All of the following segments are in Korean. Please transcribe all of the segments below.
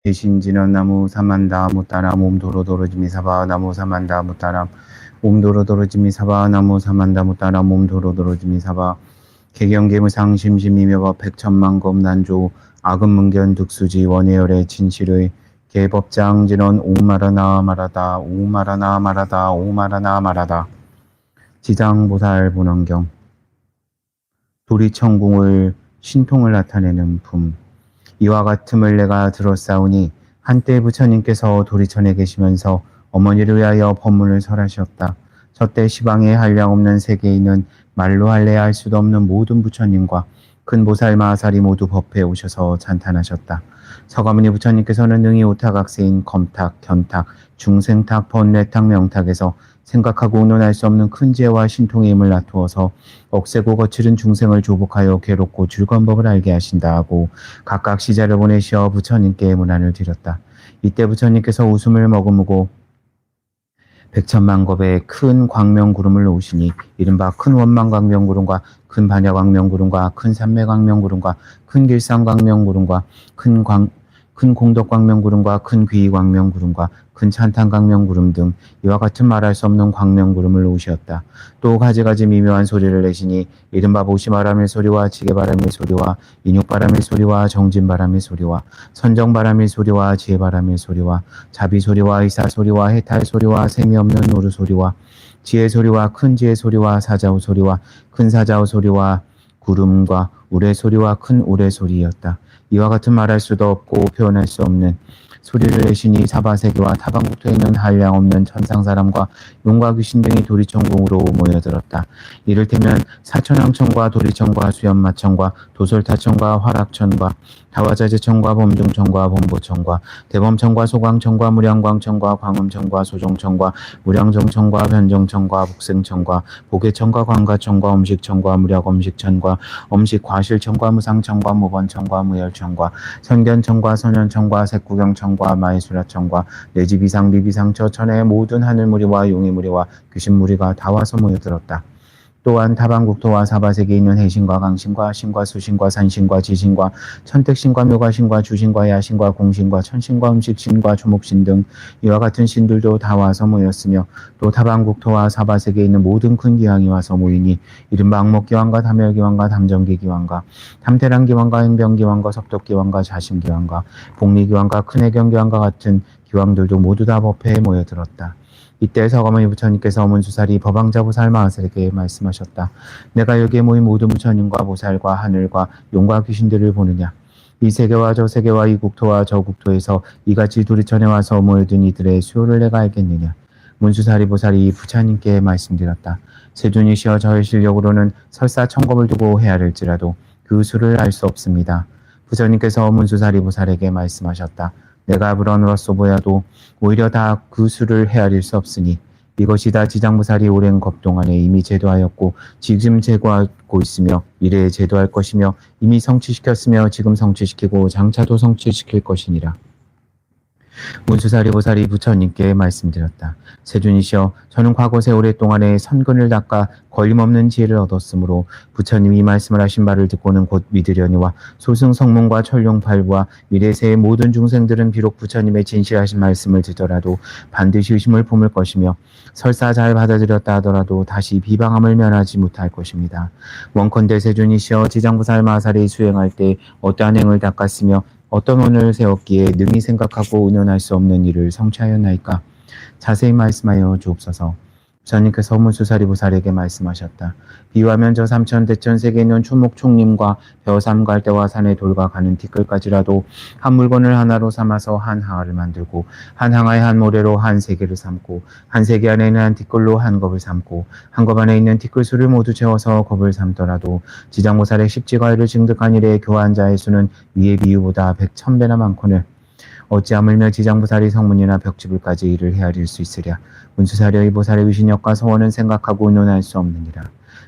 대신지는 나무 사만다 무따람 옴도로도로지미 사바 나무 사만다 무따람 옴도로도로지미 사바 나무 사만다 무따람 옴도로도로지미 사바 개경계무상 심심이며 백천만검 난조 악음문견 득수지 원해열의 진실의 개법장진원 오마라나 마라다 오마라나 마라다 오마라나 마라다 지장보살 본원경 도리천궁을 신통을 나타내는 품 이와 같음을 내가 들었사오니 한때 부처님께서 도리천에 계시면서 어머니를 위하여 법문을 설하셨다. 저때 시방에 한량없는 세계에는 말로 할래야 할 수도 없는 모든 부처님과 큰 보살 마하살이 모두 법회에 오셔서 찬탄하셨다. 서가모니 부처님께서는 능히 오타각세인 검탁, 견탁, 중생탁, 번뇌탁, 명탁에서 생각하고 의논할 수 없는 큰 지혜와 신통의 힘을 나투어서 억세고 거칠은 중생을 조복하여 괴롭고 즐거운 법을 알게 하신다 하고 각각 시자를 보내시어 부처님께 문안을 드렸다. 이때 부처님께서 웃음을 머금고 백천만겁의 큰 광명구름을 놓으시니 이른바 큰 원망광명구름과 큰 반야광명구름과 큰 삼매광명구름과 큰 길상광명구름과 큰 공덕광명구름과 큰 귀광명구름과 큰 찬탄광명구름 등 이와 같은 말할 수 없는 광명구름을 놓으셨다. 또 가지가지 미묘한 소리를 내시니 이른바 보시바람의 소리와 지게바람의 소리와 인육바람의 소리와 정진바람의 소리와 선정바람의 소리와 지혜바람의 소리와 자비소리와 의사소리와 해탈소리와 셈이없는 노루소리와 지혜소리와 큰 지혜소리와 사자우소리와 큰 사자우소리와 구름과 우레소리와 큰 우레소리였다. 이와 같은 말할 수도 없고 표현할 수 없는 소리를 내시니 사바세계와 타방국토에 있는 한량없는 천상사람과 용과 귀신 등이 도리천궁으로 모여들었다. 이를테면 사천왕천과 도리천과 수연마천과 도솔타천과 화락천과 다화자재천과 범중천과 범보천과 대범천과 소광천과 무량광천과 광음천과 소종천과 무량정천과 변정천과 복생천과 보계천과 광가천과 엄식천과 무량엄식천과 엄식과실천과 무상천과 무번천과 무열천과 선견천과 선현천과 색구경천과 마이수라천과 내지비상 비비상처 천의 모든 하늘무리와 용의무리와 귀신무리가 다 와서 모여들었다. 또한 타방국토와 사바세계에 있는 해신과 강신과 신과 수신과 산신과 지신과 천택신과 묘가신과 주신과 야신과 공신과 천신과 음식신과 초목신 등 이와 같은 신들도 다 와서 모였으며 또 타방국토와 사바세계에 있는 모든 큰 기왕이 와서 모이니 이른바 악목기왕과 담열기왕과 담정기기왕과 탐태랑기왕과 행병기왕과 석덕기왕과 자심기왕과 복리기왕과 큰해경기왕과 같은 기왕들도 모두 다 법회에 모여들었다. 이때 서가모니 부처님께서 문수살이 법왕자보살 마하살에게 말씀하셨다. 내가 여기에 모인 모든 부처님과 보살과 하늘과 용과 귀신들을 보느냐. 이 세계와 저 세계와 이 국토와 저 국토에서 이같이 도리천에 와서 모여든 이들의 수요를 내가 알겠느냐. 문수살이 보살이 부처님께 말씀드렸다. 세존이시여 저의 실력으로는 설사 천겁을 두고 헤아릴지라도 그 수를 알 수 없습니다. 부처님께서 문수살이 보살에게 말씀하셨다. 내가 불언으로서 보여도 오히려 다 그 수를 헤아릴 수 없으니 이것이 다 지장보살이 오랜 겁 동안에 이미 제도하였고 지금 제도하고 있으며 미래에 제도할 것이며 이미 성취시켰으며 지금 성취시키고 장차도 성취시킬 것이니라. 문수살이 보살이 부처님께 말씀드렸다. 세존이시여 저는 과거 세월의 동안에 선근을 닦아 걸림없는 지혜를 얻었으므로 부처님이 말씀을 하신 바를 듣고는 곧 믿으려니와 소승성문과 천룡팔부와 미래세의 모든 중생들은 비록 부처님의 진실하신 말씀을 듣더라도 반드시 의심을 품을 것이며 설사 잘 받아들였다 하더라도 다시 비방함을 면하지 못할 것입니다. 원컨대 세존이시여 지장보살 마하살이 수행할 때 어떠한 행을 닦았으며 어떤 원을 세웠기에 능히 생각하고 의논할 수 없는 일을 성취하였나이까? 자세히 말씀하여 주옵소서. 부처님께서 문수살이 보살에게 말씀하셨다. 비유하면 저 삼천대천 세계에 있는 초목총림과 벼삼갈대와 산의 돌과 가는 티끌까지라도 한 물건을 하나로 삼아서 한 항아를 만들고 한 항아에 한 모래로 한 세계를 삼고 한 세계 안에 있는 한 티끌로 한 겁을 삼고 한 겁 안에 있는 티끌수를 모두 채워서 겁을 삼더라도 지장보살의 십지가의를 증득한 이래 교한 자의 수는 위의 비유보다 100,000배나 많거늘 어찌 하물며 지장보살이 성문이나 벽지불까지 이를 헤아릴 수 있으랴. 문수사려의 보살의 위신력과 서원은 생각하고 의논할 수 없느니라.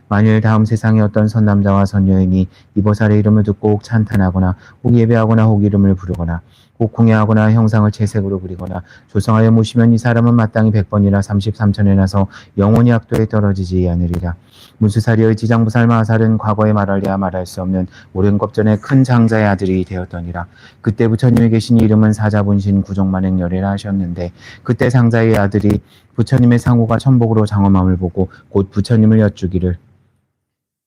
만일 다음 세상에 어떤 선남자와 선여인이 이 보살의 이름을 듣고 혹 찬탄하거나 혹 예배하거나 혹 이름을 부르거나 꼭 공예하거나 형상을 채색으로 그리거나 조성하여 모시면 이 사람은 마땅히 100번이나 33천에 나서 영원히 악도에 떨어지지 않으리라. 문수사리의 지장부살 마살은 과거에 말하려야 말할 수 없는 오랜 겁전에 큰 장자의 아들이 되었더니라. 그때 부처님이 계신 이름은 사자분신 구종만행열이라 하셨는데 그때 장자의 아들이 부처님의 상호가 천복으로 장엄함을 보고 곧 부처님을 여쭈기를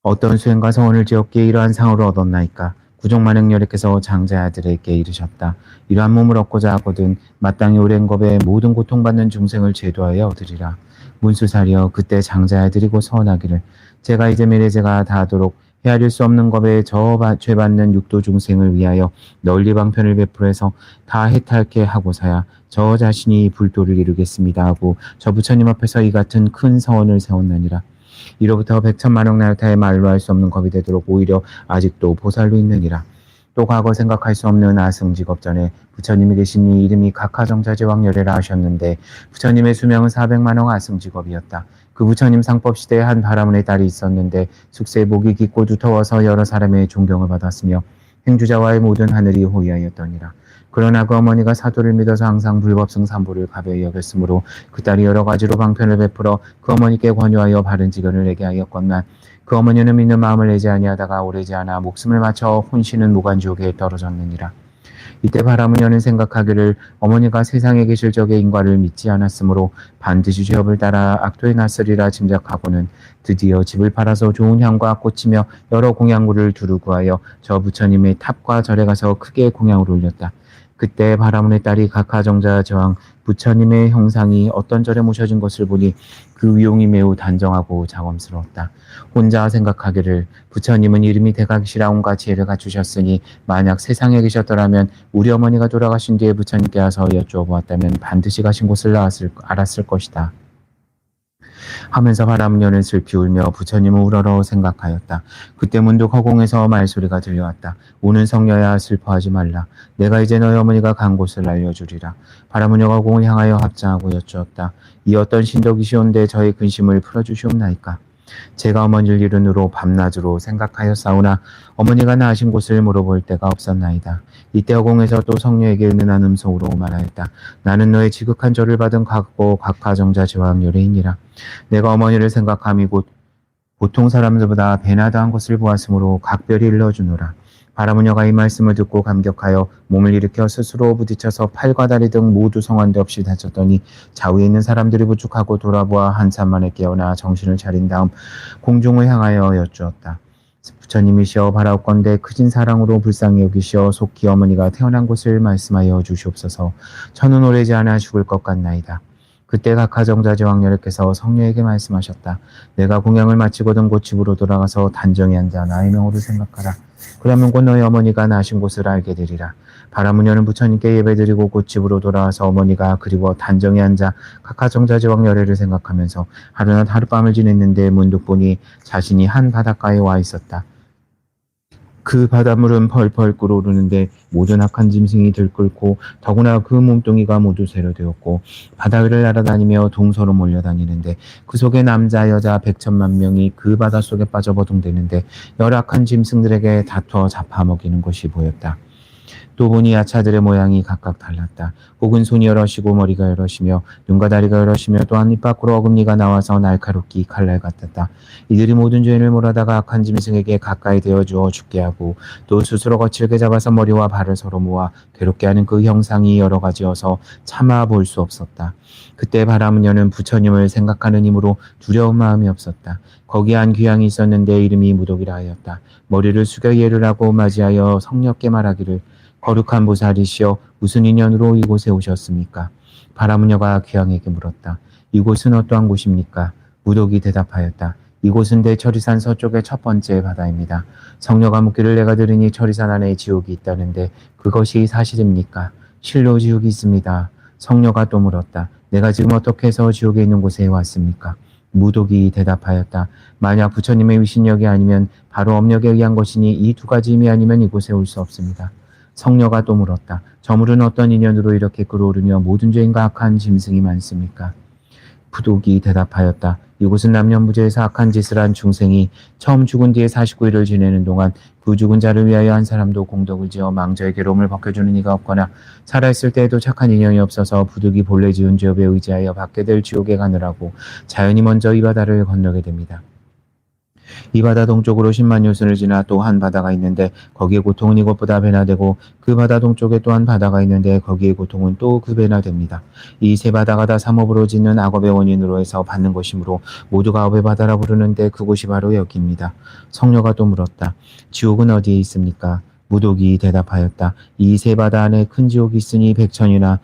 어떤 수행과 서원을 지었기에 이러한 상을 얻었나이까. 구종만행열애께서 장자의 아들에게 이르셨다. 이러한 몸을 얻고자 하거든 마땅히 오랜 겁에 모든 고통받는 중생을 제도하여 얻으리라. 문수사리여 그때 장자의 아들이고 서원하기를 제가 이제 미래제가 다하도록 헤아릴 수 없는 겁에 저 죄받는 육도 중생을 위하여 널리 방편을 베풀어서 다 해탈케 하고서야 저 자신이 불도를 이루겠습니다 하고 저 부처님 앞에서 이 같은 큰 서원을 세웠느니라. 이로부터 백천만억 나라타의 말로 할 수 없는 겁이 되도록 오히려 아직도 보살로 있느니라. 또 과거 생각할 수 없는 아승직업 전에 부처님이 계시니 이름이 각하정자제왕열애라 하셨는데 부처님의 수명은 400만억 아승직업이었다. 그 부처님 상법 시대에 한 바라문의 딸이 있었는데 숙세의 목이 깊고 두터워서 여러 사람의 존경을 받았으며 행주자와의 모든 하늘이 호위하였더니라. 그러나 그 어머니가 사도를 믿어서 항상 불법승 삼보를 가벼이 여겼으므로 그 딸이 여러 가지로 방편을 베풀어 그 어머니께 권유하여 바른 지견을 내게 하였건만 그 어머니는 믿는 마음을 내지 아니하다가 오래지 않아 목숨을 맞춰 혼신은 무간지옥에 떨어졌느니라. 이때 바라무녀는 생각하기를 어머니가 세상에 계실 적의 인과를 믿지 않았으므로 반드시 죄업을 따라 악도에 났으리라 짐작하고는 드디어 집을 팔아서 좋은 향과 꽃이며 여러 공양물을 두루 구하여 저 부처님의 탑과 절에 가서 크게 공양을 올렸다. 그때 바라문의 딸이 각하정자 제왕 부처님의 형상이 어떤 절에 모셔진 것을 보니 그 위용이 매우 단정하고 장엄스러웠다. 혼자 생각하기를 부처님은 이름이 대각이시라 온갖 지혜를 갖추셨으니 만약 세상에 계셨더라면 우리 어머니가 돌아가신 뒤에 부처님께 와서 여쭈어보았다면 반드시 가신 곳을 알았을 것이다. 하면서 바라문녀는 슬피 울며 부처님을 우러러 생각하였다. 그때 문득 허공에서 말소리가 들려왔다. 오는 성녀야 슬퍼하지 말라. 내가 이제 너희 어머니가 간 곳을 알려주리라. 바라문녀가 공을 향하여 합장하고 여쭈었다. 이 어떤 신덕이시온데 저의 근심을 풀어주시옵나이까. 제가 어머니를 이른으로 밤낮으로 생각하였사오나 어머니가 나으신 곳을 물어볼 데가 없었나이다. 이때 허공에서 또 성녀에게 은은한 음성으로 말하였다. 나는 너의 지극한 절을 받은 각하정자 제왕열애이니라. 내가 어머니를 생각함이 곧 보통 사람들보다 배나 더한 것을 보았으므로 각별히 일러주노라. 바라무녀가 이 말씀을 듣고 감격하여 몸을 일으켜 스스로 부딪혀서 팔과 다리 등 모두 성한데 없이 다쳤더니 좌우에 있는 사람들이 부축하고 돌아보아 한참 만에 깨어나 정신을 차린 다음 공중을 향하여 여쭈었다. 부처님이시여 바라옵건대 크진 사랑으로 불쌍히 여기시어 속히 어머니가 태어난 곳을 말씀하여 주시옵소서. 저는 오래지 않아 죽을 것 같나이다. 그때 각하정자 제왕열애께서 성녀에게 말씀하셨다. 내가 공양을 마치거든 곧 집으로 돌아가서 단정히 앉아 나의 명호를 생각하라. 그러면 곧 너희 어머니가 나신 곳을 알게 되리라. 바라무녀는 부처님께 예배드리고 곧 집으로 돌아와서 어머니가 그리워 단정히 앉아 각하정자 제왕열애를 생각하면서 하루낮 하룻밤을 지냈는데 문득 보니 자신이 한 바닷가에 와 있었다. 그 바닷물은 펄펄 끓어오르는데 모든 악한 짐승이 들끓고 더구나 그 몸뚱이가 모두 세려되었고 바다 위를 날아다니며 동서로 몰려다니는데 그 속에 남자 여자 100천만 명이 그 바닷속에 빠져 버둥대는데 열악한 짐승들에게 다투어 잡아먹이는 것이 보였다. 또 보니 야차들의 모양이 각각 달랐다. 혹은 손이 여럿이고 머리가 여럿이며 눈과 다리가 여럿이며 또한 입 밖으로 어금니가 나와서 날카롭기 칼날 같았다. 이들이 모든 죄인을 몰아다가 악한 짐승에게 가까이 되어 주어 죽게 하고 또 스스로 거칠게 잡아서 머리와 발을 서로 모아 괴롭게 하는 그 형상이 여러 가지여서 차마 볼 수 없었다. 그때 바라무녀는 부처님을 생각하는 힘으로 두려운 마음이 없었다. 거기에 한 귀향이 있었는데 이름이 무독이라 하였다. 머리를 숙여 예를 하고 맞이하여 성녀께 말하기를 거룩한 보살이시여 무슨 인연으로 이곳에 오셨습니까? 바라무녀가 귀향에게 물었다. 이곳은 어떠한 곳입니까? 무독이 대답하였다. 이곳은 대처리산 서쪽의 첫 번째 바다입니다. 성녀가 묻기를 내가 들으니 처리산 안에 지옥이 있다는데 그것이 사실입니까? 실로 지옥이 있습니다. 성녀가 또 물었다. 내가 지금 어떻게 해서 지옥에 있는 곳에 왔습니까? 무독이 대답하였다. 만약 부처님의 위신력이 아니면 바로 업력에 의한 것이니 이 두 가지 힘이 아니면 이곳에 올 수 없습니다. 성녀가 또 물었다. 저물은 어떤 인연으로 이렇게 끓어오르며 모든 죄인과 악한 짐승이 많습니까? 부독이 대답하였다. 이곳은 남녀무제에서 악한 짓을 한 중생이 처음 죽은 뒤에 49일을 지내는 동안 그 죽은 자를 위하여 한 사람도 공덕을 지어 망자의 괴로움을 벗겨주는 이가 없거나 살아있을 때에도 착한 인연이 없어서 부득이 본래 지은 죄업에 의지하여 받게 될 지옥에 가느라고 자연히 먼저 이 바다를 건너게 됩니다. 이 바다 동쪽으로 10만 요순을 지나 또 한 바다가 있는데 거기에 고통은 이것보다 배나 되고 그 바다 동쪽에 또 한 바다가 있는데 거기에 고통은 또 그 배나 됩니다. 이 세 바다가 다 삼업으로 짓는 악업의 원인으로 해서 받는 것이므로 모두가 업의 바다라 부르는데 그곳이 바로 여기입니다. 성녀가 또 물었다. 지옥은 어디에 있습니까? 무독이 대답하였다. 이 세 바다 안에 큰 지옥이 있으니 100천이나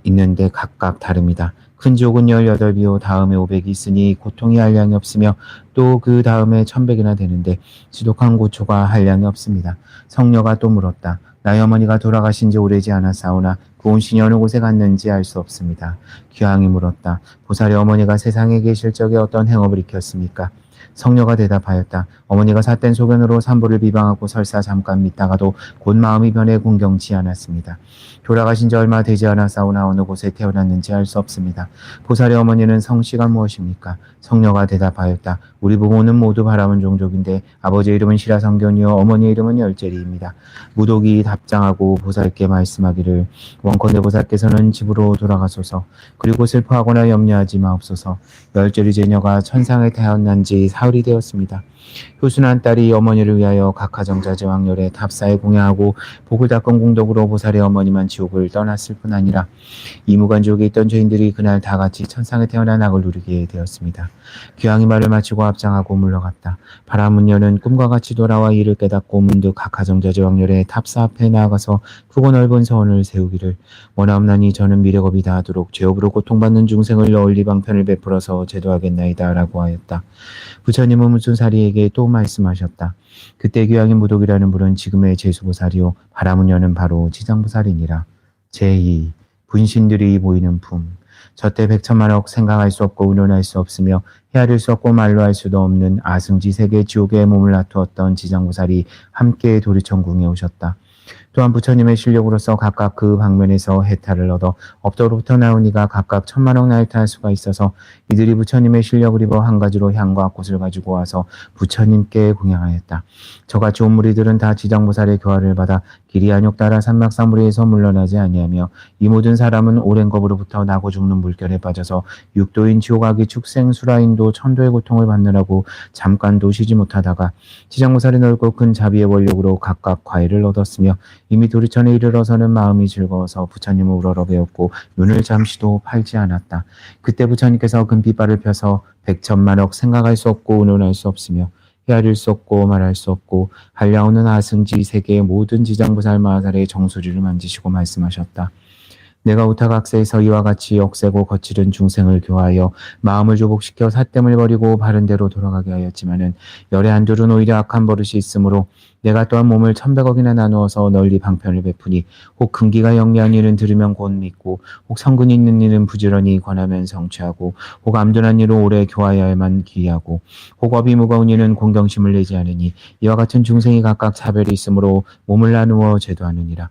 있는데 각각 다릅니다. 큰 지옥은 18이요 다음에 500이 있으니 고통이 한량이 없으며 또 그 다음에 1100이나 되는데 지독한 고초가 한량이 없습니다. 성녀가 또 물었다. 나의 어머니가 돌아가신 지 오래지 않았사오나 그 온신이 어느 곳에 갔는지 알 수 없습니다. 귀황이 물었다. 보살의 어머니가 세상에 계실 적에 어떤 행업을 익혔습니까? 성녀가 대답하였다. 어머니가 삿된 소견으로 산보를 비방하고 설사 잠깐 믿다가도 곧 마음이 변해 공경치 않았습니다. 돌아가신 지 얼마 되지 않았사오나 어느 곳에 태어났는지 알 수 없습니다. 보살의 어머니는 성씨가 무엇입니까? 성녀가 대답하였다. 우리 부모는 모두 바라문 종족인데 아버지의 이름은 시라성견이요 어머니의 이름은 열재리입니다. 무독이 답장하고 보살께 말씀하기를 원컨대 보살께서는 집으로 돌아가소서. 그리고 슬퍼하거나 염려하지 마옵소서. 열재리 제녀가 천상에 태어난 지 사흘이 되었습니다. 효순한 딸이 어머니를 위하여 각하정자 제왕열에 탑사에 공양하고 복을 닦은 공덕으로 보살의 어머니만 지옥을 떠났을 뿐 아니라 이무간지옥에 있던 죄인들이 그날 다 같이 천상에 태어난 악을 누리게 되었습니다. 귀황이 말을 마치고 앞장하고 물러갔다. 바라문녀는 꿈과 같이 돌아와 이를 깨닫고 문득 각하정자 제왕열에 탑사 앞에 나아가서 크고 넓은 서원을 세우기를 원하옵나니 저는 미래겁이 다하도록 죄업으로 고통받는 중생을 널리 방편을 베풀어서 제도하겠나이다 라고 하였다. 부처님은 무순사리에게 또 말씀하셨다. 그때 귀황인 무독이라는 분은 지금의 제수보살이요 바라문녀는 바로 지장보살이니라. 제2. 분신들이 보이는 품. 저때 백천만억 생각할 수 없고 의논할 수 없으며 헤아릴 수 없고 말로 할 수도 없는 아승지 세계 지옥에 몸을 놔두었던 지장보살이 함께 도리천궁에 오셨다. 또한 부처님의 실력으로서 각각 그 방면에서 해탈을 얻어 업도로부터 나온 이가 각각 1000만억 나이탈 수가 있어서 이들이 부처님의 실력을 입어 한 가지로 향과 꽃을 가지고 와서 부처님께 공양하였다. 저같이 온 무리들은 다 지장보살의 교화를 받아 길이 안욕 따라 산막사무리에서 물러나지 아니하며 이 모든 사람은 오랜 겁으로부터 나고 죽는 물결에 빠져서 육도인 지옥악이 축생 수라인도 천도의 고통을 받느라고 잠깐도 쉬지 못하다가 지장보살의 넓고 큰 자비의 원력으로 각각 과일을 얻었으며 이미 도리천에 이르러서는 마음이 즐거워서 부처님을 우러러 배웠고 눈을 잠시도 팔지 않았다. 그때 부처님께서 금빛발을 펴서 백천만억 생각할 수 없고 의논할 수 없으며 헤아릴 수 없고 말할 수 없고 한량없는 아승지 세계의 모든 지장보살 마하살의 정수리를 만지시고 말씀하셨다. 내가 우타각세에서 이와 같이 억세고 거칠은 중생을 교하여 마음을 조복시켜 삿됨을 버리고 바른 대로 돌아가게 하였지만은 열의 한둘은 오히려 악한 버릇이 있으므로 내가 또한 몸을 1100억이나 나누어서 널리 방편을 베푸니 혹 근기가 영리한 일은 들으면 곧 믿고 혹 성근이 있는 일은 부지런히 권하면 성취하고 혹 암둔한 일은 오래 교하여야만 기이하고 혹 업이 무거운 일은 공경심을 내지 않으니 이와 같은 중생이 각각 차별이 있으므로 몸을 나누어 제도하느니라.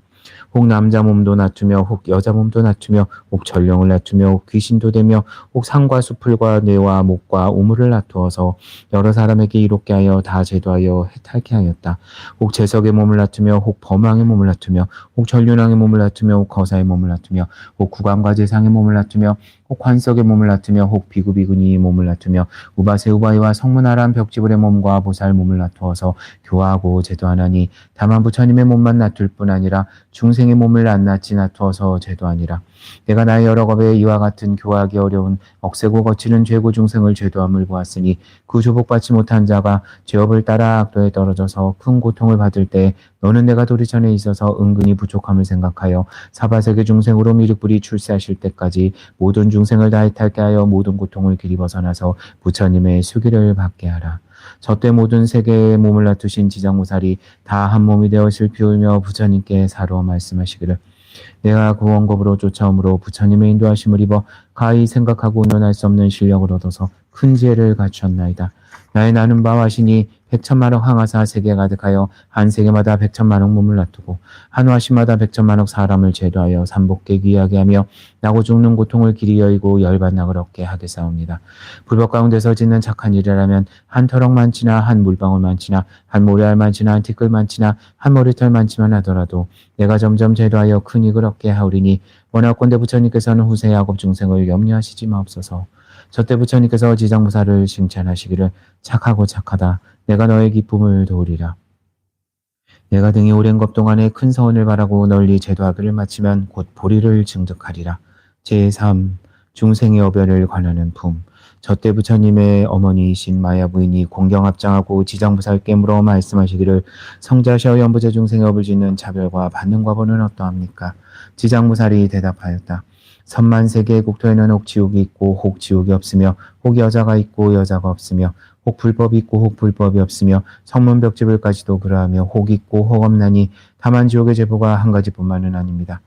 혹 남자 몸도 낮추며 혹 여자 몸도 낮추며 혹 전령을 낮추며 혹 귀신도 되며 혹 상과 수풀과 뇌와 목과 우물을 낮추어서 여러 사람에게 이롭게 하여 다 제도하여 해탈케 하였다. 혹 재석의 몸을 낮추며 혹 범왕의 몸을 낮추며 혹 전륜왕의 몸을 낮추며 혹 거사의 몸을 낮추며 혹 구강과 재상의 몸을 낮추며 혹 관석의 몸을 낮추며 혹 비구비구니의 몸을 낮추며 우바세 우바이와 성문아람 벽지불의 몸과 보살 몸을 낮추어서 교화하고 제도하나니 다만 부처님의 몸만 낮출 뿐 아니라 중생의 몸을 낱낱이 낮추어서 제도하니라. 내가 나의 여러 겁에 이와 같은 교화하기 어려운 억세고 거치는 죄고 중생을 제도함을 보았으니 그 조복받지 못한 자가 죄업을 따라 악도에 떨어져서 큰 고통을 받을 때 너는 내가 도리천에 있어서 은근히 부족함을 생각하여 사바세계 중생으로 미륵불이 출세하실 때까지 모든 중생을 다 해탈케 하여 모든 고통을 길이 벗어나서 부처님의 수기를 받게 하라. 저때 모든 세계에 몸을 놔두신 지장보살이 다 한 몸이 되어 슬피우며 부처님께 사로 말씀하시기를 내가 그 원겁으로 쫓아오므로 부처님의 인도하심을 입어 가히 생각하고 논할 수 없는 실력을 얻어서 큰 지혜를 갖추었나이다. 나의 나는 바와 신이 100천만억 항하사 세계에 가득하여 한 세계마다 100천만억 몸을 놔두고 한 화시마다 100천만억 사람을 제도하여 삼복계 귀하게 하며 나고 죽는 고통을 길이 여의고 열반낙을 얻게 하겠사옵니다. 불법 가운데서 짓는 착한 일이라면 한 터럭만치나 한 물방울만치나 한 모래알만치나 한 티끌만치나 한 머리털만치만 하더라도 내가 점점 제도하여 큰 이익을 얻게 하오리니 원하건대 부처님께서는 후세 야곱 중생을 염려하시지 마옵소서. 저때 부처님께서 지장부사를 칭찬하시기를 착하고 착하다. 내가 너의 기쁨을 도우리라. 내가 등이 오랜 것 동안에 큰 서원을 바라고 널리 제도하기를 마치면 곧 보리를 증득하리라. 제3. 중생의 어별을 관하는 품. 저때 부처님의 어머니이신 마야 부인이 공경합장하고 지장부사를 깨물어 말씀하시기를 성자셔 연부제 중생의 업을 짓는 차별과 받는 과보는 어떠합니까? 지장부살이 대답하였다. 선만세계의 국토에는 혹 지옥이 있고 혹 지옥이 없으며 혹 여자가 있고 여자가 없으며 혹 불법이 있고 혹 불법이 없으며 성문벽집을까지도 그러하며 혹 있고 혹 없나니 다만 지옥의 제보가 한 가지뿐만은 아닙니다.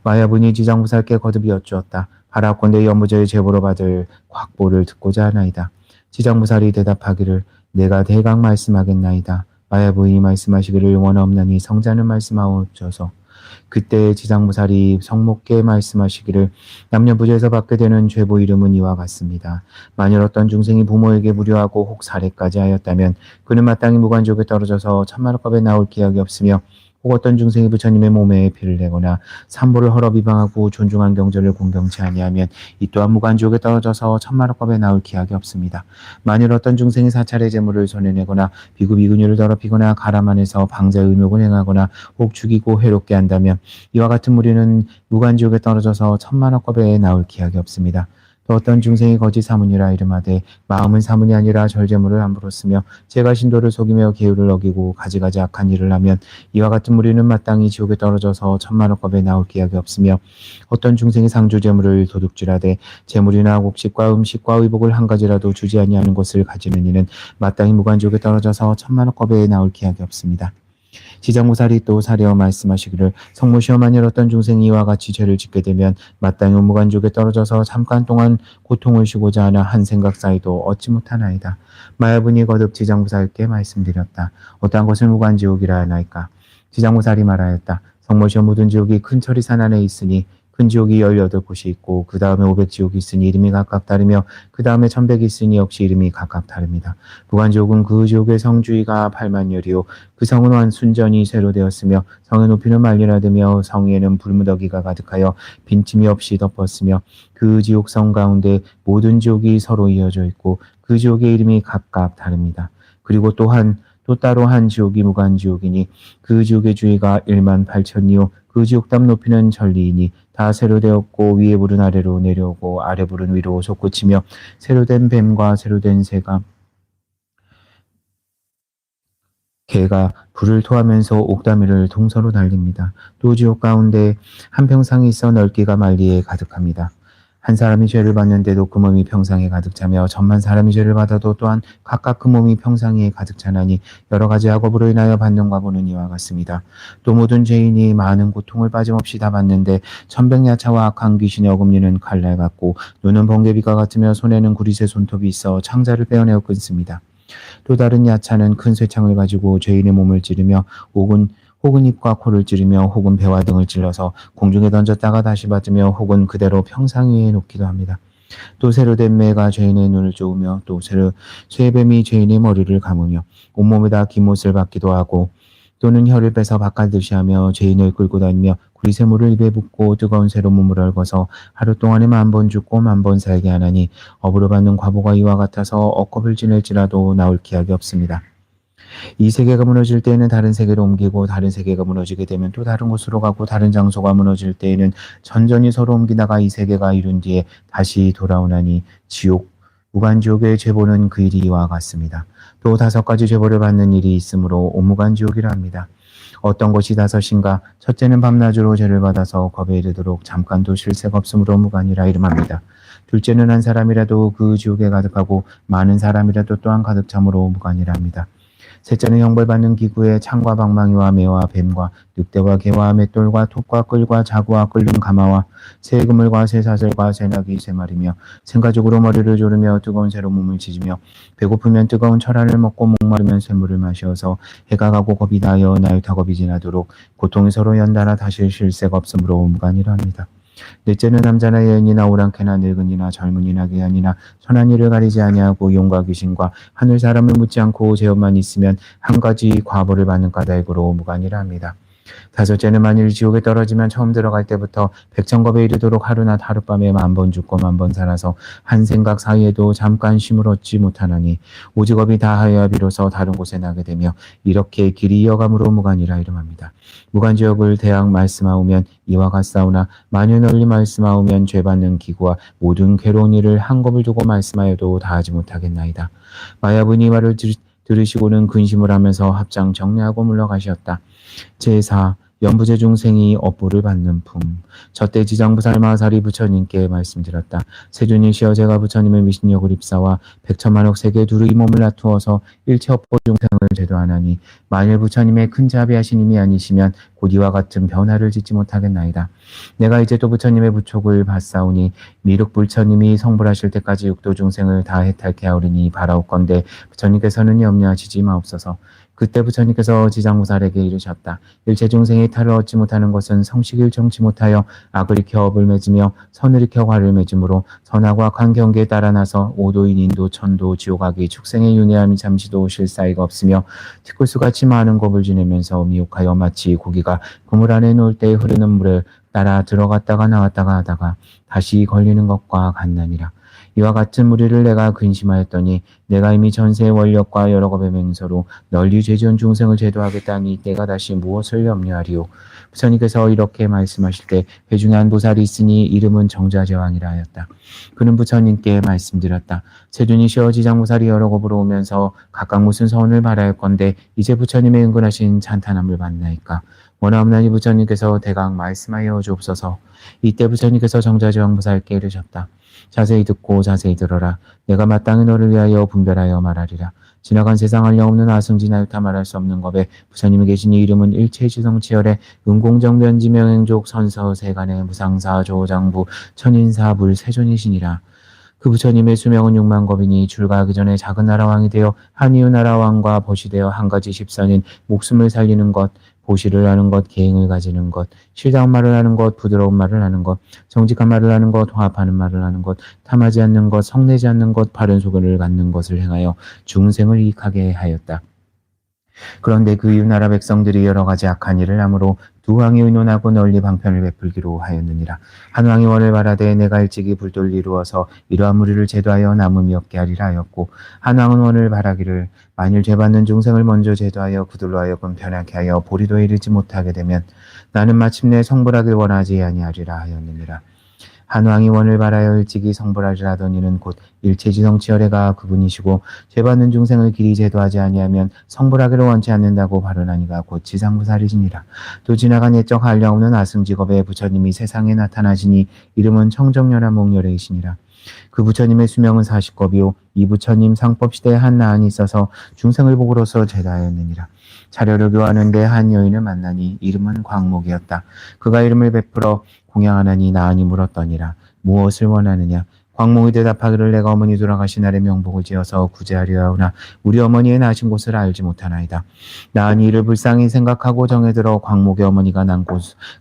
마야분이 지장부살께 거듭 여쭈었다. 하라건대 연부제의 제보로 받을 곽보를 듣고자 하나이다. 지장부살이 대답하기를 내가 대강 말씀하겠나이다. 마야부인이 말씀하시기를 원없나니 성자는 말씀하옵소서. 그때 지장부살이 성목께 말씀하시기를 남녀부재에서 받게 되는 죄보 이름은 이와 같습니다. 만일 어떤 중생이 부모에게 무료하고 혹 살해까지 하였다면 그는 마땅히 무간지옥에 떨어져서 천만억겁에 나올 기약이 없으며 혹 어떤 중생이 부처님의 몸에 피를 내거나 삼보를 헐어 비방하고 존중한 경전을 공경치 아니하면 이 또한 무간지옥에 떨어져서 천만억겁에 나올 기약이 없습니다. 만일 어떤 중생이 사찰의 재물을 손해내거나 비구비구니를 더럽히거나 가라만에서 방자의 의욕을 행하거나 혹 죽이고 해롭게 한다면 이와 같은 무리는 무간지옥에 떨어져서 천만억겁에 나올 기약이 없습니다. 또 어떤 중생이 거짓 사문이라 이름하되 마음은 사문이 아니라 절제물을 함부로 쓰며 제가 신도를 속이며 계율을 어기고 가지가지 악한 일을 하면 이와 같은 무리는 마땅히 지옥에 떨어져서 천만억겁에 나올 기약이 없으며 어떤 중생이 상주재물을 도둑질하되 재물이나 곡식과 음식과 의복을 한 가지라도 주지 아니하는 것을 가지는 이는 마땅히 무간지옥에 떨어져서 천만억겁에 나올 기약이 없습니다. 지장부살이 또 사려 말씀하시기를 성모시어 만일 어떤 중생이 이와 같이 죄를 짓게 되면 마땅히 무간지옥에 떨어져서 잠깐 동안 고통을 쉬고자 하나 한 생각 사이도 얻지 못하나이다. 마야분이 거듭 지장부살께 말씀드렸다. 어떠한 것을 무간지옥이라 하나이까? 지장부살이 말하였다. 성모시어 묻은 지옥이 큰 처리산 안에 있으니 큰 지옥이 18곳이 있고 그 다음에 500지옥이 있으니 이름이 각각 다르며 그 다음에 1100이 있으니 역시 이름이 각각 다릅니다. 무간지옥은 그 지옥의 성주위가 8만열이요 그 성은 완순전이 쇠로 되었으며 성의 높이는 만리라되며 성 위에는 불무더기가 가득하여 빈틈이 없이 덮었으며 그 지옥성 가운데 모든 지옥이 서로 이어져 있고 그 지옥의 이름이 각각 다릅니다. 그리고 또 따로 한 지옥이 무간지옥이니 그 지옥의 주위가 18,000이요 그 지옥담 높이는 전리이니 다 새로 되었고 위에 불은 아래로 내려오고 아래 불은 위로 솟구치며 새로 된 뱀과 새로 된 개가 불을 토하면서 옥다미를 동서로 날립니다. 또 지옥 가운데 한 평상이 있어 넓기가 만리에 가득합니다. 한 사람이 죄를 받는데도 그 몸이 평상에 가득 차며 천만 사람이 죄를 받아도 또한 각각 그 몸이 평상에 가득 차나니 여러 가지 악업으로 인하여 받는 과보는 이와 같습니다. 또 모든 죄인이 많은 고통을 빠짐없이 다 받는데 천백야차와 악한 귀신의 어금니는 칼날 같고 눈은 번개비가 같으며 손에는 구리새 손톱이 있어 창자를 빼어내어 끊습니다. 또 다른 야차는 큰 쇠창을 가지고 죄인의 몸을 찌르며 혹은 입과 코를 찌르며 혹은 배와 등을 찔러서 공중에 던졌다가 다시 받으며 혹은 그대로 평상 위에 놓기도 합니다. 또 새로 된 매가 죄인의 눈을 쪼으며 또 쇠뱀이 죄인의 머리를 감으며 온몸에다 긴못을 받기도 하고 또는 혀를 빼서 바깥듯이 하며 죄인을 끌고 다니며 구리새물을 입에 붓고 뜨거운 쇠로 몸을 얽어서 하루 동안에 10,000번 죽고 10,000번 살게 하나니 업으로 받는 과보가 이와 같아서 억겁을 지낼지라도 나올 기약이 없습니다. 이 세계가 무너질 때에는 다른 세계로 옮기고 다른 세계가 무너지게 되면 또 다른 곳으로 가고 다른 장소가 무너질 때에는 전전이 서로 옮기다가 이 세계가 이룬 뒤에 다시 돌아오나니 무간지옥의 죄보는 그 일이 이와 같습니다. 또 5가지 죄보를 받는 일이 있으므로 오무간지옥이라 합니다. 어떤 것이 5인가? 첫째는 밤낮으로 죄를 받아서 겁에 이르도록 잠깐도 쉴 새가 없으므로 무간이라 이름합니다. 둘째는 한 사람이라도 그 지옥에 가득하고 많은 사람이라도 또한 가득 참으로 무간이라 합니다. 셋째는 형벌받는 기구에 창과 방망이와 매와 뱀과 늑대와 개와 맷돌과 톱과 끌과 자구와 끓는 가마와 새 그물과 새 사슬과 새 나귀 새 마리며 생가죽으로 머리를 조르며 뜨거운 새로 몸을 지지며 배고프면 뜨거운 철화를 먹고 목마르면 샘물을 마셔서 해가 가고 겁이 나여 나유타 겁이 지나도록 고통이 서로 연달아 다시 쉴 새가 없으므로 무관이라 합니다. 넷째는 남자나 여인이나 오랑캐나 늙은이나 젊은이나 귀한이나 선한 이를 가리지 아니하고 용과 귀신과 하늘 사람을 묻지 않고 죄업만 있으면 한 가지 과보를 받는 까닭으로 무관이라 합니다. 다섯째는 만일 지옥에 떨어지면 처음 들어갈 때부터 백천겁에 이르도록 하루낮 하룻밤에 10,000번 죽고 10,000번 살아서 한 생각 사이에도 잠깐 쉼을 얻지 못하나니 오직 업이 다하여야 비로소 다른 곳에 나게 되며 이렇게 길이 이어감으로 무관이라 이름합니다. 무관지역을 대학 말씀하오면 이와 같사오나 만일 널리 말씀하오면 죄받는 기구와 모든 괴로운 일을 한 겁을 두고 말씀하여도 다하지 못하겠나이다. 마야분이 말을 들으시고는 근심을 하면서 합장 정리하고 물러가시었다. 제4. 연부제 중생이 업보를 받는 품. 저때 지장부살 마사리 부처님께 말씀드렸다. 세존이시여 제가 부처님의 미신력을 입사와 백천만억 세계 두루 이 몸을 놔두어서 일체 업보 중생을 제도하나니 만일 부처님의 큰 자비하신 힘이 아니시면 곧 이와 같은 변화를 짓지 못하겠나이다. 내가 이제 또 부처님의 부촉을 받사오니 미륵 부처님이 성불하실 때까지 육도 중생을 다 해탈케 하오리니 바라옵건대 부처님께서는 염려하시지 마옵소서. 그때 부처님께서 지장무살에게 이르셨다. 일체 중생이 탈을 얻지 못하는 것은 성식을 정치 못하여 악을 익혀 업을 맺으며 선을 익혀 화를 맺으므로 선하고 악한 경계에 따라 나서 오도인 인도 천도 지옥악이 축생의 윤회함이 잠시도 쉴 사이가 없으며 티끌수같이 많은 겁을 지내면서 미혹하여 마치 고기가 그물 안에 놓을 때 흐르는 물에 따라 들어갔다가 나왔다가 하다가 다시 걸리는 것과 같나니라. 이와 같은 무리를 내가 근심하였더니 내가 이미 전세의 원력과 여러 겁의 맹서로 널리 죄지은 중생을 제도하겠다니 내가 다시 무엇을 염려하리요. 부처님께서 이렇게 말씀하실 때 회중에 한 보살이 있으니 이름은 정자제왕이라 하였다. 그는 부처님께 말씀드렸다. 세존이시여 지장보살이 여러 겁으로 오면서 각각 무슨 서원을 바라였건대 이제 부처님의 은근하신 찬탄함을 받나이까. 원하옵나니 부처님께서 대강 말씀하여 주옵소서. 이때 부처님께서 정자제왕 보살께 이르셨다. 자세히 듣고 자세히 들어라. 내가 마땅히 너를 위하여 분별하여 말하리라. 지나간 세상 알려없는 아승지나유타 말할 수 없는 겁에 부처님이 계신 이 이름은 일체지성치열의 은공정변지명행족 선서세간의 무상사 조장부 천인사불 세존이시니라. 그 부처님의 수명은 6만 겁이니 출가하기 전에 작은 나라왕이 되어 한이유 나라왕과 벗이 되어 한 가지 십선인 목숨을 살리는 것, 보시를 하는 것, 계행을 가지는 것, 실다운 말을 하는 것, 부드러운 말을 하는 것, 정직한 말을 하는 것, 화합하는 말을 하는 것, 탐하지 않는 것, 성내지 않는 것, 바른 소견을 갖는 것을 행하여 중생을 이익하게 하였다. 그런데 그 이웃 나라 백성들이 여러 가지 악한 일을 하므로 두 왕이 의논하고 널리 방편을 베풀기로 하였느니라. 한 왕이 원을 바라되 내가 일찍이 불도를 이루어서 이러한 무리를 제도하여 남음이 없게 하리라 하였고, 한 왕은 원을 바라기를 만일 죄받는 중생을 먼저 제도하여 그들로 하여금 변하게 하여 보리도에 이르지 못하게 되면 나는 마침내 성불하길 원하지 아니하리라 하였느니라. 한 왕이 원을 바라여 일찍이 성불하리라 하더니는 곧 일체지성치열애가 그분이시고 죄받는 중생을 길이 제도하지 아니하면 성불하기를 원치 않는다고 발언하니가 곧 지상부살이시니라. 또 지나간 옛적 한량없는 아승직업에 부처님이 세상에 나타나시니 이름은 청정열화 목열애이시니라. 그 부처님의 수명은 40겁이요 이 부처님 상법시대에 한 나한이 있어서 중생을 복으로서 제다하였느니라. 자료를 교하는데 한 여인을 만나니 이름은 광목이었다. 그가 이름을 베풀어 공양하나니 나한이 물었더니라. 무엇을 원하느냐? 광목이 대답하기를 내가 어머니 돌아가신 날에 명복을 지어서 구제하려 하오나 우리 어머니의 나신 곳을 알지 못하나이다. 나한이 이를 불쌍히 생각하고 정해들어 광목의 어머니가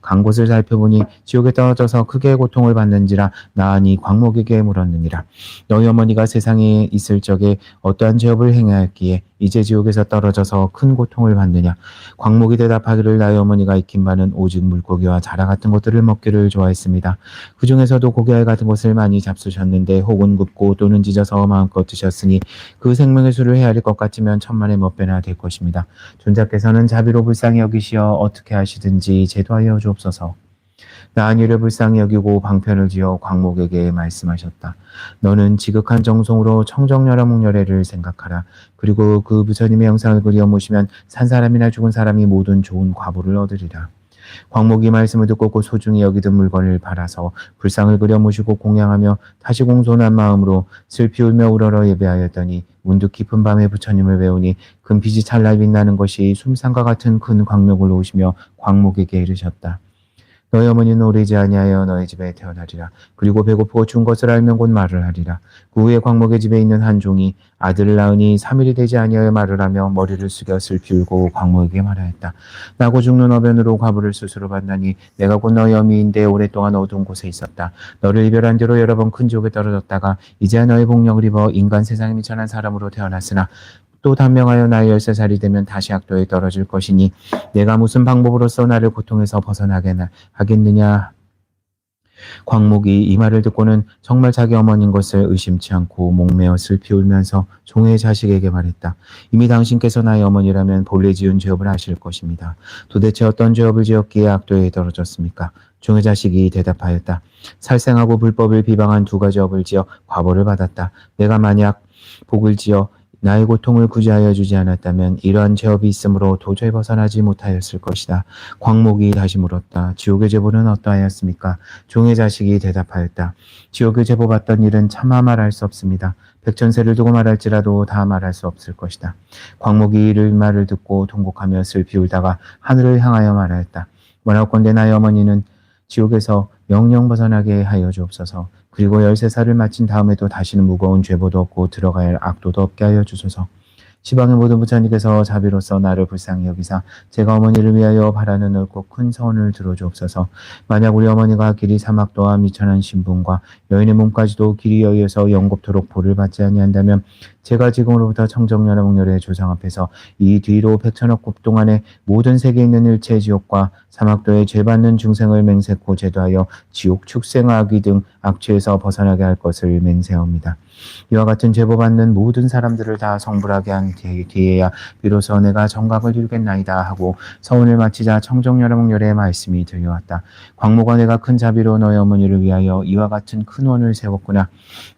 간 곳을 살펴보니 지옥에 떨어져서 크게 고통을 받는지라 나한이 광목에게 물었느니라. 너희 어머니가 세상에 있을 적에 어떠한 죄업을 행하였기에 이제 지옥에서 떨어져서 큰 고통을 받느냐? 광목이 대답하기를 나의 어머니가 익힌 바는 오직 물고기와 자라 같은 것들을 먹기를 좋아했습니다. 그 중에서도 고기알 같은 것을 많이 잡수셨는데 혹은 굽고 또는 찢어서 마음껏 드셨으니 그 생명의 수를 헤아릴 것 같으면 천만의 몇 배나 될 것입니다. 존자께서는 자비로 불쌍히 여기시어 어떻게 하시든지 제도하여 주옵소서. 나한 이를 불쌍히 여기고 방편을 지어 광목에게 말씀하셨다. 너는 지극한 정성으로 청정열화 목열애를 생각하라. 그리고 그 부처님의 영상을 그려 모시면 산 사람이나 죽은 사람이 모든 좋은 과보를 얻으리라. 광목이 말씀을 듣고 그 소중히 여기던 물건을 팔아서 불상을 그려 모시고 공양하며 다시 공손한 마음으로 슬피 울며 우러러 예배하였더니 문득 깊은 밤에 부처님을 배우니 금빛이 찰나 빛나는 것이 숭상과 같은 큰 광목을 놓으시며 광목에게 이르셨다. 너희 어머니는 오래지 아니하여 너희 집에 태어나리라. 그리고 배고프고 추운 것을 알면 곧 말을 하리라. 그 후에 광목의 집에 있는 한 종이 아들을 낳으니 3일이 되지 아니하여 말을 하며 머리를 숙여 슬피 울고 광목에게 말하였다. 나고 죽는 어변으로 과부를 스스로 받나니 내가 곧 너희 어미인데 오랫동안 어두운 곳에 있었다. 너를 이별한 뒤로 여러 번 큰 지옥에 떨어졌다가 이제야 너의 복력을 입어 인간 세상에 미천한 사람으로 태어났으나 또 단명하여 나이 13살이 되면 다시 악도에 떨어질 것이니 내가 무슨 방법으로써 나를 고통에서 벗어나게 하겠느냐. 광목이 이 말을 듣고는 정말 자기 어머니인 것을 의심치 않고 목매어 슬피 울면서 종의 자식에게 말했다. 이미 당신께서 나의 어머니라면 본래 지은 죄업을 아실 것입니다. 도대체 어떤 죄업을 지었기에 악도에 떨어졌습니까? 종의 자식이 대답하였다. 살생하고 불법을 비방한 2가지 업을 지어 과보를 받았다. 내가 만약 복을 지어 나의 고통을 구제하여 주지 않았다면 이러한 죄업이 있으므로 도저히 벗어나지 못하였을 것이다. 광목이 다시 물었다. 지옥의 제보는 어떠하였습니까? 종의 자식이 대답하였다. 지옥의 제보받던 일은 차마 말할 수 없습니다. 백천세를 두고 말할지라도 다 말할 수 없을 것이다. 광목이 이를 말을 듣고 통곡하며 슬피 울다가 하늘을 향하여 말하였다. 원하건대 나의 어머니는 지옥에서 영영 벗어나게 하여 주옵소서. 그리고 13살을 마친 다음에도 다시는 무거운 죄보도 없고 들어가야 할 악도도 없게 하여 주소서. 지방의 모든 부처님께서 자비로서 나를 불쌍히 여기사 제가 어머니를 위하여 바라는 넓고 큰 서원을 들어주옵소서. 만약 우리 어머니가 길이 사막도와 미천한 신분과 여인의 몸까지도 길이 여의어서 영겁토록 보를 받지 아니한다면 제가 지금으로부터 청정연화목렬의 조상 앞에서 이 뒤로 100천억 급 동안에 모든 세계에 있는 일체 지옥과 사막도에 죄받는 중생을 맹세코 제도하여 지옥 축생아기 등 악취에서 벗어나게 할 것을 맹세합니다. 이와 같은 제보받는 모든 사람들을 다 성불하게 한 뒤에야 비로소 내가 정각을 이루겠나이다 하고 서원을 마치자 청정연화목렬의 말씀이 들려왔다. 광목아, 내가 큰 자비로 너희 어머니를 위하여 이와 같은 큰 원을 세웠구나.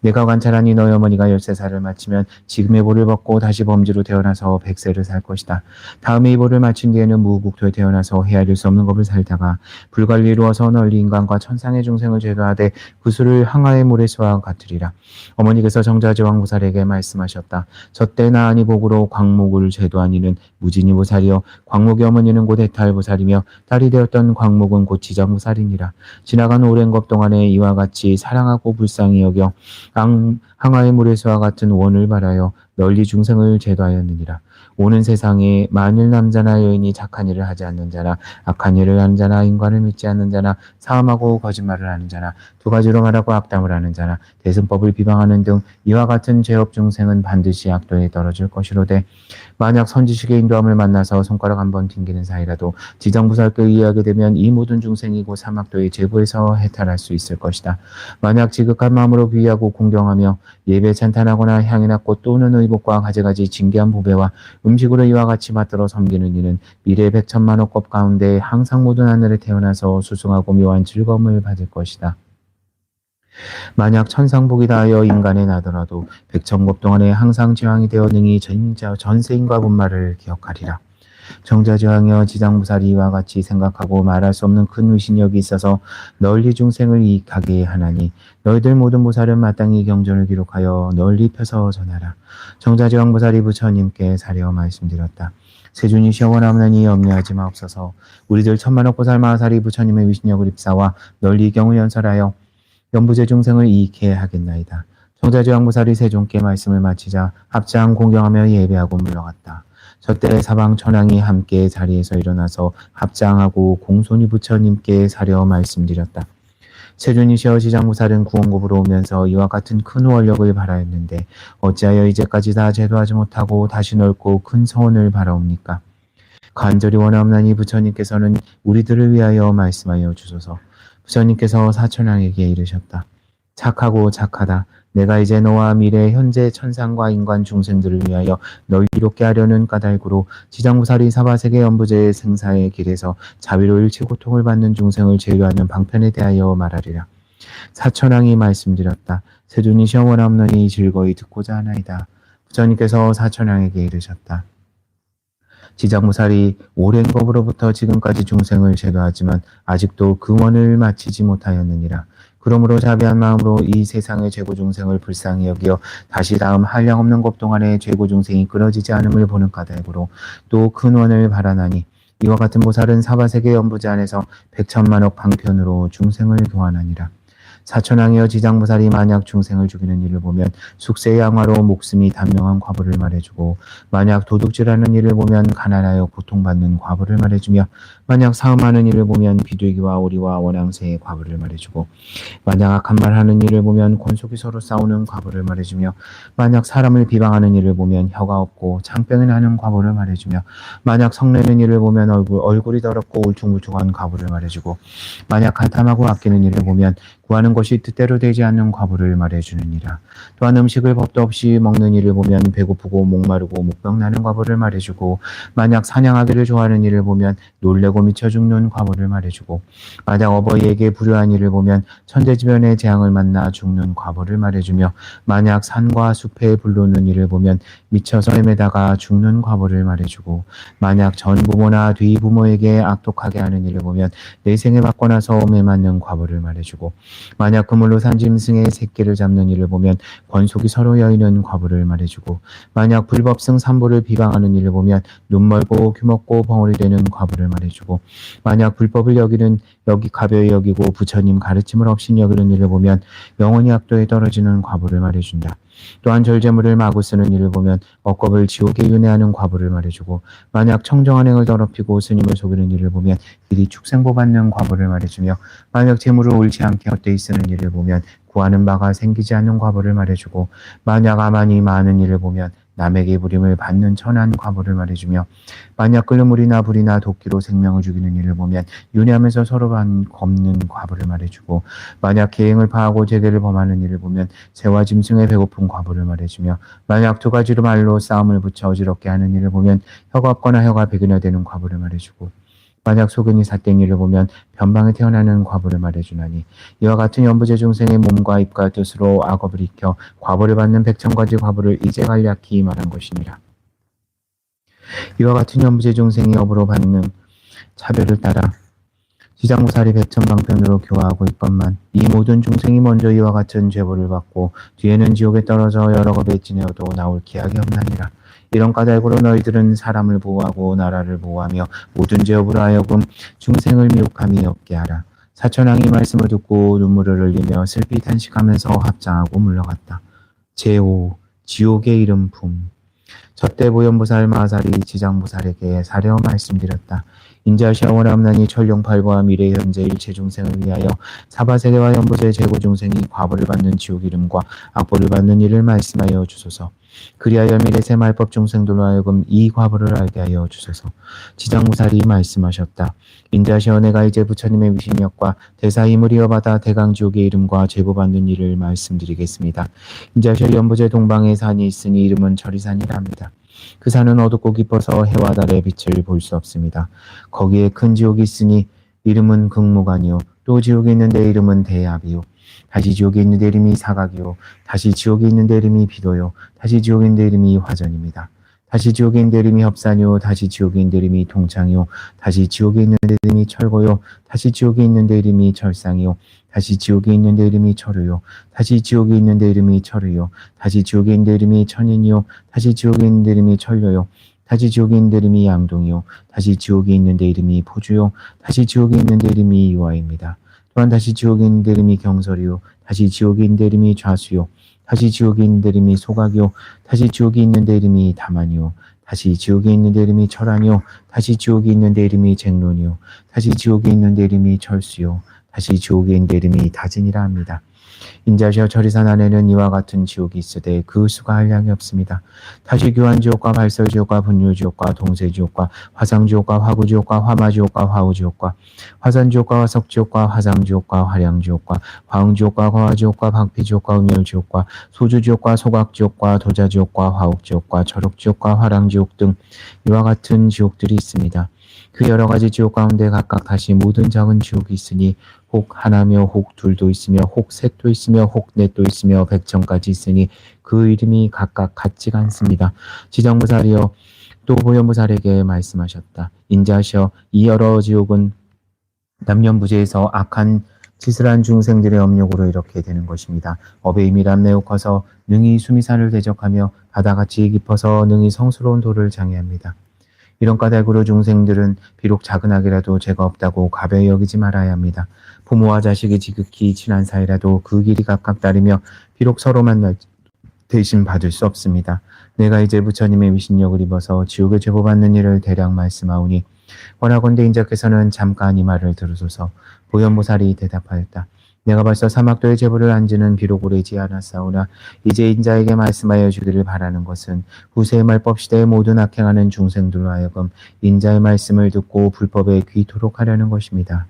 내가 관찰하니 너희 어머니가 13살을 마치면 지금의 보를 벗고 다시 범지로 태어나서 100세를 살 것이다. 다음에 이 보를 마친 뒤에는 무국토에 태어나서 헤아릴 수 없는 법을 살다가 불관리 이루어서 널리 인간과 천상의 중생을 제도하되 그 수를 항아의 모래수와 같으리라. 어머니께서 정자지왕보살에게 말씀하셨다. 저때 나아니 복으로 광목을 제도한 이는 무진이보살이요 광목의 어머니는 곧 해탈보살이며 딸이 되었던 광목은 곧 지장보살이니라. 지나간 오랜 것 동안에 이와 같이 사랑하고 불쌍히 여겨 항아의 모래수와 같은 원을 바라여 널리 중생을 제도하였느니라. 오는 세상에 만일 남자나 여인이 착한 일을 하지 않는 자나 악한 일을 하는 자나 인간을 믿지 않는 자나 사음하고 거짓말을 하는 자나 2가지로 말하고 악담을 하는 자나 대승법을 비방하는 등 이와 같은 죄업 중생은 반드시 악도에 떨어질 것이로되 만약 선지식의 인도함을 만나서 손가락 한번 튕기는 사이라도 지장부살께 의하게 되면 이 모든 중생이 곧 사막도의 제보에서 해탈할 수 있을 것이다. 만약 지극한 마음으로 귀하고 공경하며 예배 찬탄하거나 향이나 꽃 또는 의복과 가지가지 진귀한 보배와 음식으로 이와 같이 받들어 섬기는 이는 미래 100천만억 급 가운데 항상 모든 하늘에 태어나서 수승하고 묘한 즐거움을 받을 것이다. 만약 천상복이 다하여 인간에 나더라도 100천급 동안에 항상 지왕이 되어 능히 전세인과 분말을 기억하리라. 정자지왕여 지장부살이 이와 같이 생각하고 말할 수 없는 큰 의신력이 있어서 널리 중생을 이익하게 하나니 너희들 모든 보살은 마땅히 경전을 기록하여 널리 펴서 전하라. 정자지왕보살이 부처님께 사려 말씀드렸다. 세준이시여 원하오나니 염려하지 마옵소서. 우리들 천만억 보살 마하살이 부처님의 위신력을 입사와 널리 경을 연설하여 연부제 중생을 이익해 하겠나이다. 정자지왕보살이 세존께 말씀을 마치자 합장 공경하며 예배하고 물러갔다. 저때 사방 천왕이 함께 자리에서 일어나서 합장하고 공손히 부처님께 사려 말씀드렸다. 세존이시여 지장부살은 구원급으로 오면서 이와 같은 큰 원력을 바라였는데 어찌하여 이제까지 다 제도하지 못하고 다시 넓고 큰 서원을 바라옵니까? 간절히 원하옵나니 부처님께서는 우리들을 위하여 말씀하여 주소서. 부처님께서 사천왕에게 이르셨다. 착하고 착하다. 내가 이제 너와 미래 현재 천상과 인간 중생들을 위하여 널 이롭게 하려는 까닭으로 지장부살이 사바세계 연부제의 생사의 길에서 자비로 일체 고통을 받는 중생을 제도하는 방편에 대하여 말하리라. 사천왕이 말씀드렸다. 세존이시여 원하옵나니 즐거이 듣고자 하나이다. 부처님께서 사천왕에게 이르셨다. 지장무살이 오랜 법으로부터 지금까지 중생을 제도하지만 아직도 그 원을 마치지 못하였느니라. 그러므로 자비한 마음으로 이 세상의 죄고 중생을 불쌍히 여기어 다시 다음 한량없는 법 동안에 죄고 중생이 끊어지지 않음을 보는 까닭으로 또 큰 원을 바라나니 이와 같은 보살은 사바세계 연부제 안에서 백천만억 방편으로 중생을 교환하니라. 사천왕이여 지장보살이 만약 중생을 죽이는 일을 보면 숙세의 양화로 목숨이 단명한 과보를 말해주고 만약 도둑질하는 일을 보면 가난하여 고통받는 과보를 말해주며 만약 사음하는 일을 보면 비둘기와 오리와 원앙새의 과보를 말해주고 만약 악한 말 하는 일을 보면 권속이 서로 싸우는 과보를 말해주며 만약 사람을 비방하는 일을 보면 혀가 없고 창병이 나는 과보를 말해주며 만약 성내는 일을 보면 얼굴이 더럽고 울퉁불퉁한 과보를 말해주고 만약 간탐하고 아끼는 일을 보면 구하는 것이 뜻대로 되지 않는 과보를 말해주느니라. 또한 음식을 법도 없이 먹는 일을 보면 배고프고 목마르고 목병 나는 과보를 말해주고 만약 사냥하기를 좋아하는 일을 보면 놀래고 미쳐 죽는 과보를 말해주고 만약 어버이에게 불효한 일을 보면 천재지변의 재앙을 만나 죽는 과보를 말해주며 만약 산과 숲에 불로는 일을 보면 미쳐서 헤매다가 죽는 과보를 말해주고 만약 전 부모나 뒤 부모에게 악독하게 하는 일을 보면 내생에 맞고 나서 매 맞는 과보를 말해주고 만약 그물로 산 짐승의 새끼를 잡는 일을 보면 권속이 서로 여이는 과보를 말해주고 만약 불법승 산보를 비방하는 일을 보면 눈멀고 귀먹고 벙어리 되는 과보를 말해주고 만약 불법을 가벼이 여기고 부처님 가르침을 없인 여기는 일을 보면 영원히 악도에 떨어지는 과보를 말해준다. 또한 절제물을 마구 쓰는 일을 보면 억겁을 지옥에 윤회하는 과보를 말해주고 만약 청정한 행을 더럽히고 스님을 속이는 일을 보면 길이 축생보 받는 과보를 말해주며 만약 재물을 옳지 않게 헛되이 쓰는 일을 보면 구하는 바가 생기지 않는 과보를 말해주고 만약 아만이 많은 일을 보면 남에게 부림을 받는 천한 과보를 말해주며 만약 끓물이나 불이나 도끼로 생명을 죽이는 일을 보면 윤회하면서 서로 겁는 과보를 말해주고 만약 계행을 파하고 제계를 범하는 일을 보면 새와 짐승의 배고픈 과보를 말해주며 만약 두 가지로 말로 싸움을 붙여 어지럽게 하는 일을 보면 혀가 없거나 혀가 백이나 되는 과보를 말해주고 만약 소견이 삿된 일을 보면 변방에 태어나는 과보를 말해주나니 이와 같은 연부제 중생의 몸과 입과 뜻으로 악업을 익혀 과보를 받는 백천가지 과보를 이제 간략히 말한 것이니라. 이와 같은 연부제 중생이 업으로 받는 차별을 따라 지장무살이 백천방편으로 교화하고 있건만 이 모든 중생이 먼저 이와 같은 죄보를 받고 뒤에는 지옥에 떨어져 여러 겁에 지내어도 나올 기약이 없나니라. 이런 까닭으로 너희들은 사람을 보호하고 나라를 보호하며 모든 죄업으로 하여금 중생을 미혹함이 없게 하라. 사천왕이 말씀을 듣고 눈물을 흘리며 슬피 탄식하면서 합장하고 물러갔다. 제5. 지옥의 이름품. 저때 보현보살 마살이 지장보살에게 사려 말씀드렸다. 인자시아 원함나니 천룡팔보와 미래 현재 일체 중생을 위하여 사바세계와 연보제 제고 중생이 과보를 받는 지옥 이름과 악보를 받는 일을 말씀하여 주소서. 그리하여 미래세 말법 중생들로 하여금 이 과보를 알게 하여 주소서. 지장무살이 말씀하셨다. 인자시아 내가 이제 부처님의 위신력과 대사임을 이어받아 대강지옥의 이름과 제보받는 일을 말씀드리겠습니다. 인자시아 연보제 동방에 산이 있으니 이름은 절이산이라 합니다. 그 산은 어둡고 깊어서 해와 달의 빛을 볼 수 없습니다. 거기에 큰 지옥이 있으니 이름은 극무관이요 또 지옥에 있는데 이름은 대압이요 다시 지옥에 있는데 이름이 사각이요 다시 지옥에 있는데 이름이 비도요 다시 지옥에 있는데 이름이 화전입니다. 다시 지옥에 있는데 이름이 협산이요 다시 지옥에 있는데 이름이 동창이요 다시 지옥에 있는데 이름이 철고요 다시 지옥에 있는데 이름이 철상이요 다시 지옥에 있는데 이름이 철우요 다시 지옥에 있는데 이름이 철우요 다시 지옥에 있는데 이름이 천인이요 다시 지옥에 있는데 이름이 천료요 다시 지옥에 있는데 이름이 양동이요 다시 지옥에 있는데 이름이 포주요 다시 지옥에 있는데 이름이 유아입니다. 또한 다시 지옥에 있는데 이름이 경설이요 다시 지옥에 있는데 이름이 좌수요 다시 지옥에 있는데 이름이 소각이요 다시 지옥에 있는데 이름이 다만이요 다시 지옥에 있는데 이름이 철왕이요 다시 지옥에 있는데 이름이 쟁론이요 다시 지옥에 있는데 이름이 철수요 다시 지옥에 있는데 이름이 다진이라 합니다. 인자시아 절이산 안에는 이와 같은 지옥이 있으되 그 수가 한량이 없습니다. 다시 교환지옥과 발설지옥과 분유지옥과 동세지옥과 화상지옥과 화구지옥과 화마지옥과 화우지옥과 화산지옥과 화석지옥과 화상지옥과 화량지옥과 화흥지옥과 과화지옥과 박피지옥과 음열지옥과 소주지옥과 소각지옥과 도자지옥과 화옥지옥과 절옥지옥과 화랑지옥 등 이와 같은 지옥들이 있습니다. 그 여러 가지 지옥 가운데 각각 다시 모든 작은 지옥이 있으니 혹 하나며 혹 둘도 있으며 혹 셋도 있으며 혹 넷도 있으며 백천까지 있으니 그 이름이 각각 같지가 않습니다. 지장무살이여 또 보현보살에게 말씀하셨다. 인자하시어 이 여러 지옥은 남년부재에서 악한 짓을 한 중생들의 업력으로 이렇게 되는 것입니다. 업의 힘이란 매우 커서 능히 수미산을 대적하며 바다같이 깊어서 능히 성스러운 도를 장애합니다. 이런 까닭으로 중생들은 비록 작은 악이라도 죄가 없다고 가벼이 여기지 말아야 합니다. 부모와 자식이 지극히 친한 사이라도 그 길이 각각 다르며 비록 서로 만날 대신 받을 수 없습니다. 내가 이제 부처님의 위신력을 입어서 지옥에 제보받는 일을 대략 말씀하오니 원하건대 인자께서는 잠깐 이 말을 들으소서. 보현보살이 대답하였다. 내가 벌써 사막도의 제보를 한 지는 비록 오래지 않았사오나 이제 인자에게 말씀하여 주기를 바라는 것은 후세의 말법 시대의 모든 악행하는 중생들로 하여금 인자의 말씀을 듣고 불법에 귀토록 하려는 것입니다.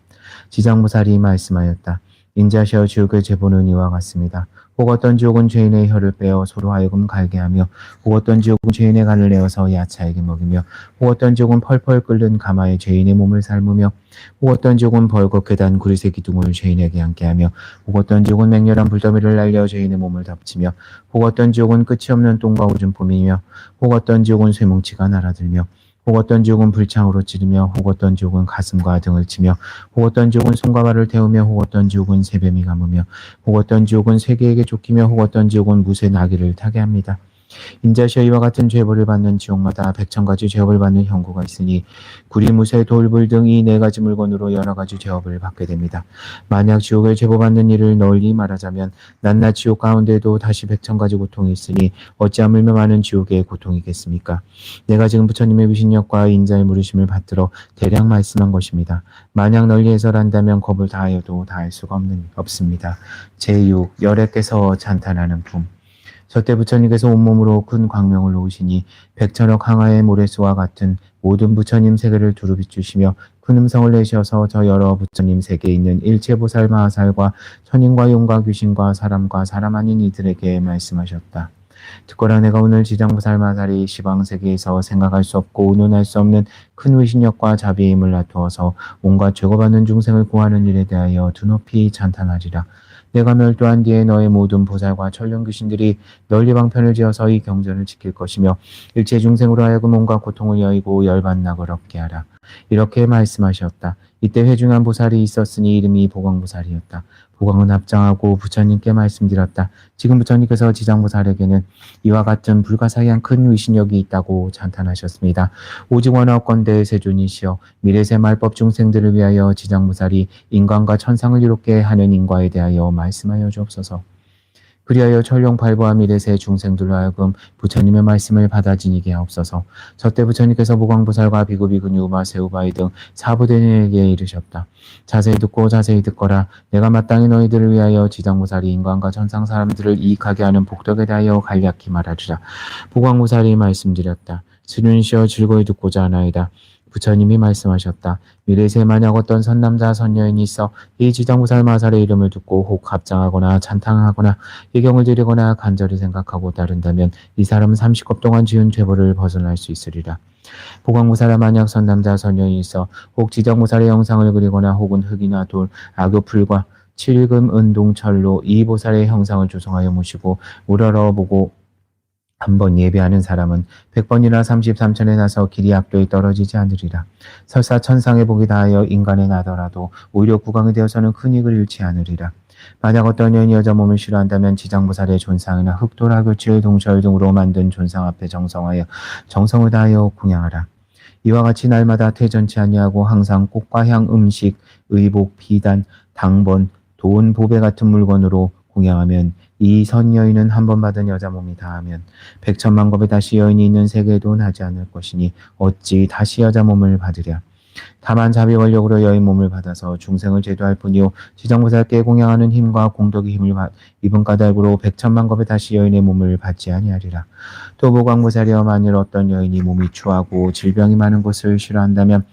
지장보살이 말씀하였다. 인자시여 지옥의 제보는 이와 같습니다. 혹 어떤 지옥은 죄인의 혀를 빼어 소로 하여금 갈게 하며 혹 어떤 지옥은 죄인의 간을 내어서 야차에게 먹이며 혹 어떤 지옥은 펄펄 끓는 가마에 죄인의 몸을 삶으며 혹 어떤 지옥은 벌겋게 단 구리새 기둥을 죄인에게 앉게 하며 혹 어떤 지옥은 맹렬한 불더미를 날려 죄인의 몸을 덮치며 혹 어떤 지옥은 끝이 없는 똥과 오줌 뿜이며 혹 어떤 지옥은 쇠뭉치가 날아들며 혹 어떤 지옥은 불창으로 찌르며 혹 어떤 지옥은 가슴과 등을 치며 혹 어떤 지옥은 손과 발을 태우며 혹 어떤 지옥은 새뱀이 감으며 혹 어떤 지옥은 세계에게 쫓기며 혹 어떤 지옥은 무쇠 나귀를 타게 합니다. 인자시여 이와 같은 죄벌을 받는 지옥마다 100,000가지 죄업을 받는 형구가 있으니 구리, 무쇠, 돌불 등 이 4가지 물건으로 여러 가지 죄업을 받게 됩니다. 만약 지옥을 제보받는 일을 널리 말하자면 낮낮 지옥 가운데도 다시 100,000가지 고통이 있으니 어찌 하물며 많은 지옥의 고통이겠습니까? 내가 지금 부처님의 위신력과 인자의 물으심을 받들어 대략 말씀한 것입니다. 만약 널리 해설한다면 겁을 다하여도 다할 수가 없습니다. 제6. 열애께서 찬탄하는 품. 저때 부처님께서 온몸으로 큰 광명을 놓으시니 100,000억 항아의 모래수와 같은 모든 부처님 세계를 두루 비추시며 큰 음성을 내셔서 저 여러 부처님 세계에 있는 일체보살 마하살과 천인과 용과 귀신과 사람 아닌 이들에게 말씀하셨다. 듣거라 내가 오늘 지장보살 마하살이 시방세계에서 생각할 수 없고 운운할 수 없는 큰 위신력과 자비의 힘을 나투어서 온갖 죄고받는 중생을 구하는 일에 대하여 드높이 찬탄하리라. 내가 멸도한 뒤에 너의 모든 보살과 천령 귀신들이 널리 방편을 지어서 이 경전을 지킬 것이며 일체 중생으로 하여금 온갖 고통을 여의고 열반낙을 얻게 하라. 이렇게 말씀하셨다. 이때 회중한 보살이 있었으니 이름이 보광보살이었다. 보광은 합장하고 부처님께 말씀드렸다. 지금 부처님께서 지장보살에게는 이와 같은 불가사의한 큰 위신력이 있다고 찬탄하셨습니다. 오직 원하건대 세존이시여 미래세 말법 중생들을 위하여 지장보살이 인간과 천상을 이롭게 하는 인과에 대하여 말씀하여 주옵소서. 그리하여 천령 발부와 미래세 중생들로 하여금 부처님의 말씀을 받아 지니게 하옵소서. 저때 부처님께서 보광보살과 비구비구니 우바 세우바이 등 사부대니에게 이르셨다. 자세히 듣고 자세히 듣거라. 내가 마땅히 너희들을 위하여 지장보살이 인간과 천상 사람들을 이익하게 하는 복덕에 대하여 간략히 말하리라. 보광보살이 말씀드렸다. 스륜시여 즐거이 듣고자 하나이다. 부처님이 말씀하셨다. 미래세 만약 어떤 선남자 선여인이 있어 이 지장보살 마살의 이름을 듣고 혹 합장하거나 찬탕하거나 예경을 드리거나 간절히 생각하고 따른다면 이 사람은 30겁 동안 지은 죄벌을 벗어날 수 있으리라. 보광보살아 만약 선남자 선여인이 있어 혹 지장보살의 형상을 그리거나 혹은 흙이나 돌, 악교풀과 칠금, 은동, 철로 이 보살의 형상을 조성하여 모시고 우러러보고 한번 예배하는 사람은 100번이나 33천에 나서 길이 악도에 떨어지지 않으리라. 설사 천상의 복이 다하여 인간에 나더라도 오히려 국왕이 되어서는 큰 이익을 잃지 않으리라. 만약 어떤 여인이 여자 몸을 싫어한다면 지장보살의 존상이나 흑돌, 악교칠, 동철 등으로 만든 존상 앞에 정성하여 정성을 다하여 공양하라. 이와 같이 날마다 퇴전치 아니하고 항상 꽃과 향, 음식, 의복, 비단, 당번, 돈, 보배 같은 물건으로 공양하면 이 선여인은 한 번 받은 여자 몸이 다하면 100,000만 겁에 다시 여인이 있는 세계에도 나지 않을 것이니 어찌 다시 여자 몸을 받으랴. 다만 자비 원력으로 여인 몸을 받아서 중생을 제도할 뿐이요 지장보살께 공양하는 힘과 공덕의 힘을 입은 까닭으로 100,000만 겁에 다시 여인의 몸을 받지 아니하리라. 또 보광보살이여 만일 어떤 여인이 몸이 추하고 질병이 많은 것을 싫어한다면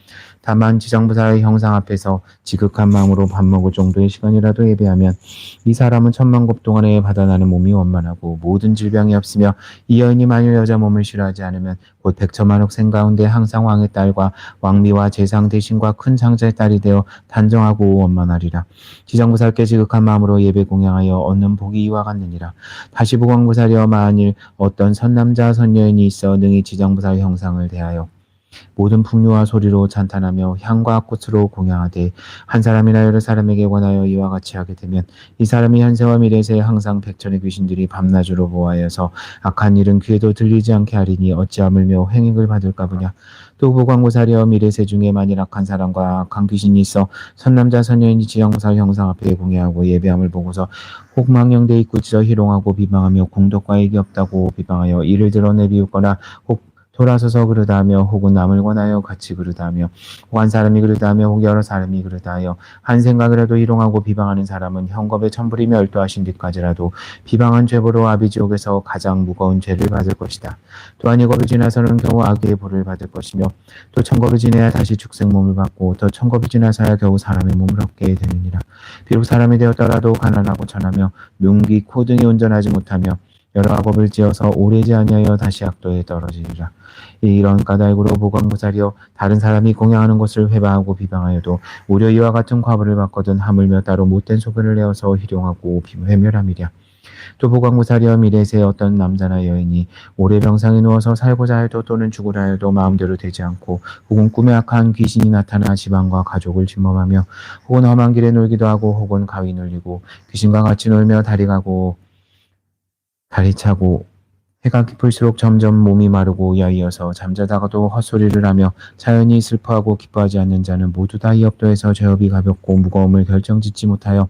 다만 지정부사의 형상 앞에서 지극한 마음으로 밥 먹을 정도의 시간이라도 예배하면 이 사람은 천만급 동안에 받아나는 몸이 원만하고 모든 질병이 없으며 이 여인이 만일 여자 몸을 싫어하지 않으면 곧 백천만억 생 가운데 항상 왕의 딸과 왕비와 재상 대신과 큰 장자의 딸이 되어 단정하고 원만하리라. 지정부사께 지극한 마음으로 예배 공양하여 얻는 복이 이와 같느니라. 다시 보광부사려 만일 어떤 선남자 선여인이 있어 능히 지정부사의 형상을 대하여 모든 풍류와 소리로 찬탄하며 향과 꽃으로 공양하되 한 사람이나 여러 사람에게 권하여 이와 같이 하게 되면 이 사람이 현세와 미래세 항상 백천의 귀신들이 밤낮으로 보아여서 악한 일은 귀에도 들리지 않게 하리니 어찌 하물며 횡익을 받을까 보냐. 또 보광고사려 미래세 중에 만일 악한 사람과 악한 귀신이 있어 선남자 선여인이 지정사 형상 앞에 공양하고 예배함을 보고서 혹 망령되이 입구치어 희롱하고 비방하며 공덕과 이익이 없다고 비방하여 이를 들어 내비웃거나 혹 돌아서서 그러다 하며 혹은 남을 권하여 같이 그러다 하며 혹 한 사람이 그러다 하며 혹 여러 사람이 그러다 하여 한 생각이라도 희롱하고 비방하는 사람은 형겁에 천불이 멸도하신 뒤까지라도 비방한 죄보로 아비지옥에서 가장 무거운 죄를 받을 것이다. 또한 이겁을 지나서는 겨우 악의 벌을 받을 것이며 또 천겁을 지내야 다시 축생 몸을 받고 또 천겁을 지나서야 겨우 사람의 몸을 얻게 되느니라. 비록 사람이 되었더라도 가난하고 천하며 명기 코 등이 온전하지 못하며 여러 악업을 지어서 오래지 아니하여 다시 악도에 떨어지리라. 이런 까닭으로 보광보살이여 다른 사람이 공양하는 것을 회방하고 비방하여도 오히려 이와 같은 과보를 받거든 하물며 따로 못된 소견을 내어서 희롱하고 회멸함이랴. 또 보광보살이여 미래세 어떤 남자나 여인이 오래 병상에 누워서 살고자 해도 또는 죽으라 해도 마음대로 되지 않고 혹은 꿈에 악한 귀신이 나타나 집안과 가족을 침범하며 혹은 험한 길에 놀기도 하고 혹은 가위 눌리고 귀신과 같이 놀며 다리 차고 해가 깊을수록 점점 몸이 마르고 야이어서 잠자다가도 헛소리를 하며 자연히 슬퍼하고 기뻐하지 않는 자는 모두 다 이 업도에서 죄업이 가볍고 무거움을 결정짓지 못하여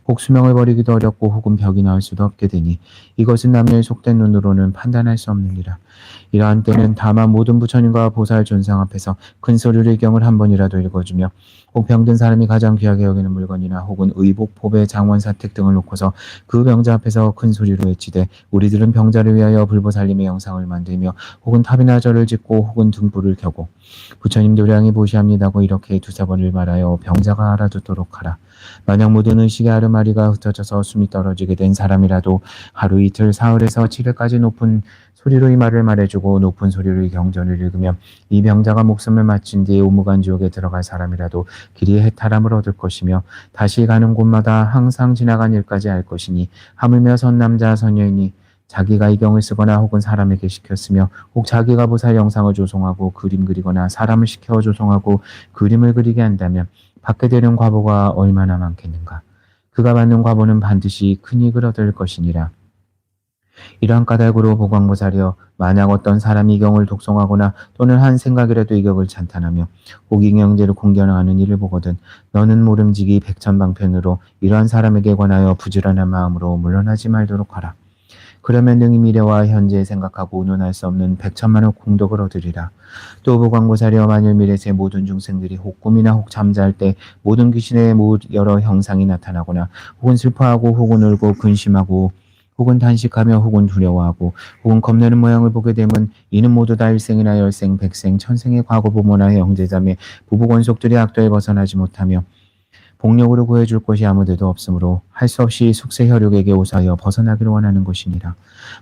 혹 수명을 버리기도 어렵고 혹은 벽이 나올 수도 없게 되니 이것은 남녀의 속된 눈으로는 판단할 수 없느니라. 이러한 때는 다만 모든 부처님과 보살 존상 앞에서 큰 소리로 이 경을 한 번이라도 읽어주며 혹 병든 사람이 가장 귀하게 여기는 물건이나 혹은 의복, 포배, 장원, 사택 등을 놓고서 그 병자 앞에서 큰 소리로 외치되 우리들은 병자를 위하여 불보살님의 영상을 만들며 혹은 탑이나 절을 짓고 혹은 등불을 켜고 부처님 도량이 보시합니다고 이렇게 두세 번을 말하여 병자가 알아듣도록 하라. 만약 모든 의식의 아르마리가 흩어져서 숨이 떨어지게 된 사람이라도 하루 이틀 사흘에서 7일까지 높은 소리로 이 말을 말해주고 높은 소리로 이 경전을 읽으면 이 병자가 목숨을 마친 뒤에 우무간 지옥에 들어갈 사람이라도 길이 해탈함을 얻을 것이며 다시 가는 곳마다 항상 지나간 일까지 알 것이니 하물며 선남자 선여인이 자기가 이 경을 쓰거나 혹은 사람에게 시켰으며 혹 자기가 보살 영상을 조성하고 그림 그리거나 사람을 시켜 조성하고 그림을 그리게 한다면 받게 되는 과보가 얼마나 많겠는가. 그가 받는 과보는 반드시 큰 이익을 얻을 것이니라. 이러한 까닭으로 보광보살이여 만약 어떤 사람이 이 경을 독송하거나 또는 한 생각이라도 이 격을 찬탄하며 혹 이 경제를 공견하는 일을 보거든 너는 모름지기 백천방편으로 이러한 사람에게 관하여 부지런한 마음으로 물러나지 말도록 하라. 그러면 능히 미래와 현재에 생각하고 논할 수 없는 백천만의 공덕을 얻으리라. 또 보광보살이여 만일 미래세 모든 중생들이 혹 꿈이나 혹 잠잘 때 모든 귀신의 여러 형상이 나타나거나 혹은 슬퍼하고 혹은 울고 근심하고 혹은 단식하며 혹은 두려워하고 혹은 겁내는 모양을 보게 되면 이는 모두 다 일생이나 열생, 백생, 천생의 과거 부모나 형제자매, 부부 권속들이 악도에 벗어나지 못하며 복력으로 구해줄 것이 아무데도 없으므로 할 수 없이 숙세 혈육에게 오사하여 벗어나기를 원하는 것이니라.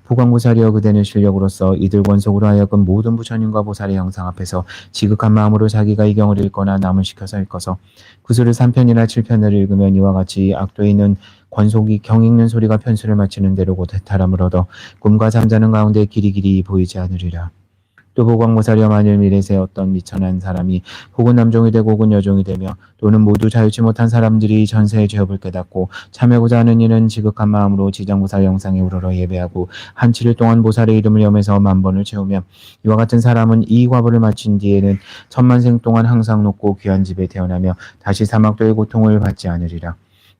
보광보살이여 그대는 실력으로서 이들 권속으로 하여금 모든 부처님과 보살의 형상 앞에서 지극한 마음으로 자기가 이 경을 읽거나 남을 시켜서 읽어서 구슬을 3편이나 7편을 읽으면 이와 같이 악도에 있는 권속이 경 읽는 소리가 편수를 마치는 대로 곧 해탈함을 얻어 꿈과 잠자는 가운데 길이길이 보이지 않으리라. 또 보광보살이여 만일 미래세 어떤 미천한 사람이 혹은 남종이 되고 혹은 여종이 되며 또는 모두 자유치 못한 사람들이 전세의 죄업을 깨닫고 참여고자 하는 이는 지극한 마음으로 지정보살 영상에 우러러 예배하고 한 7일 동안 보살의 이름을 염해서 10,000번을 채우며 이와 같은 사람은 이 과보를 마친 뒤에는 천만생 동안 항상 높고 귀한 집에 태어나며 다시 사막도의 고통을 받지 않으리라.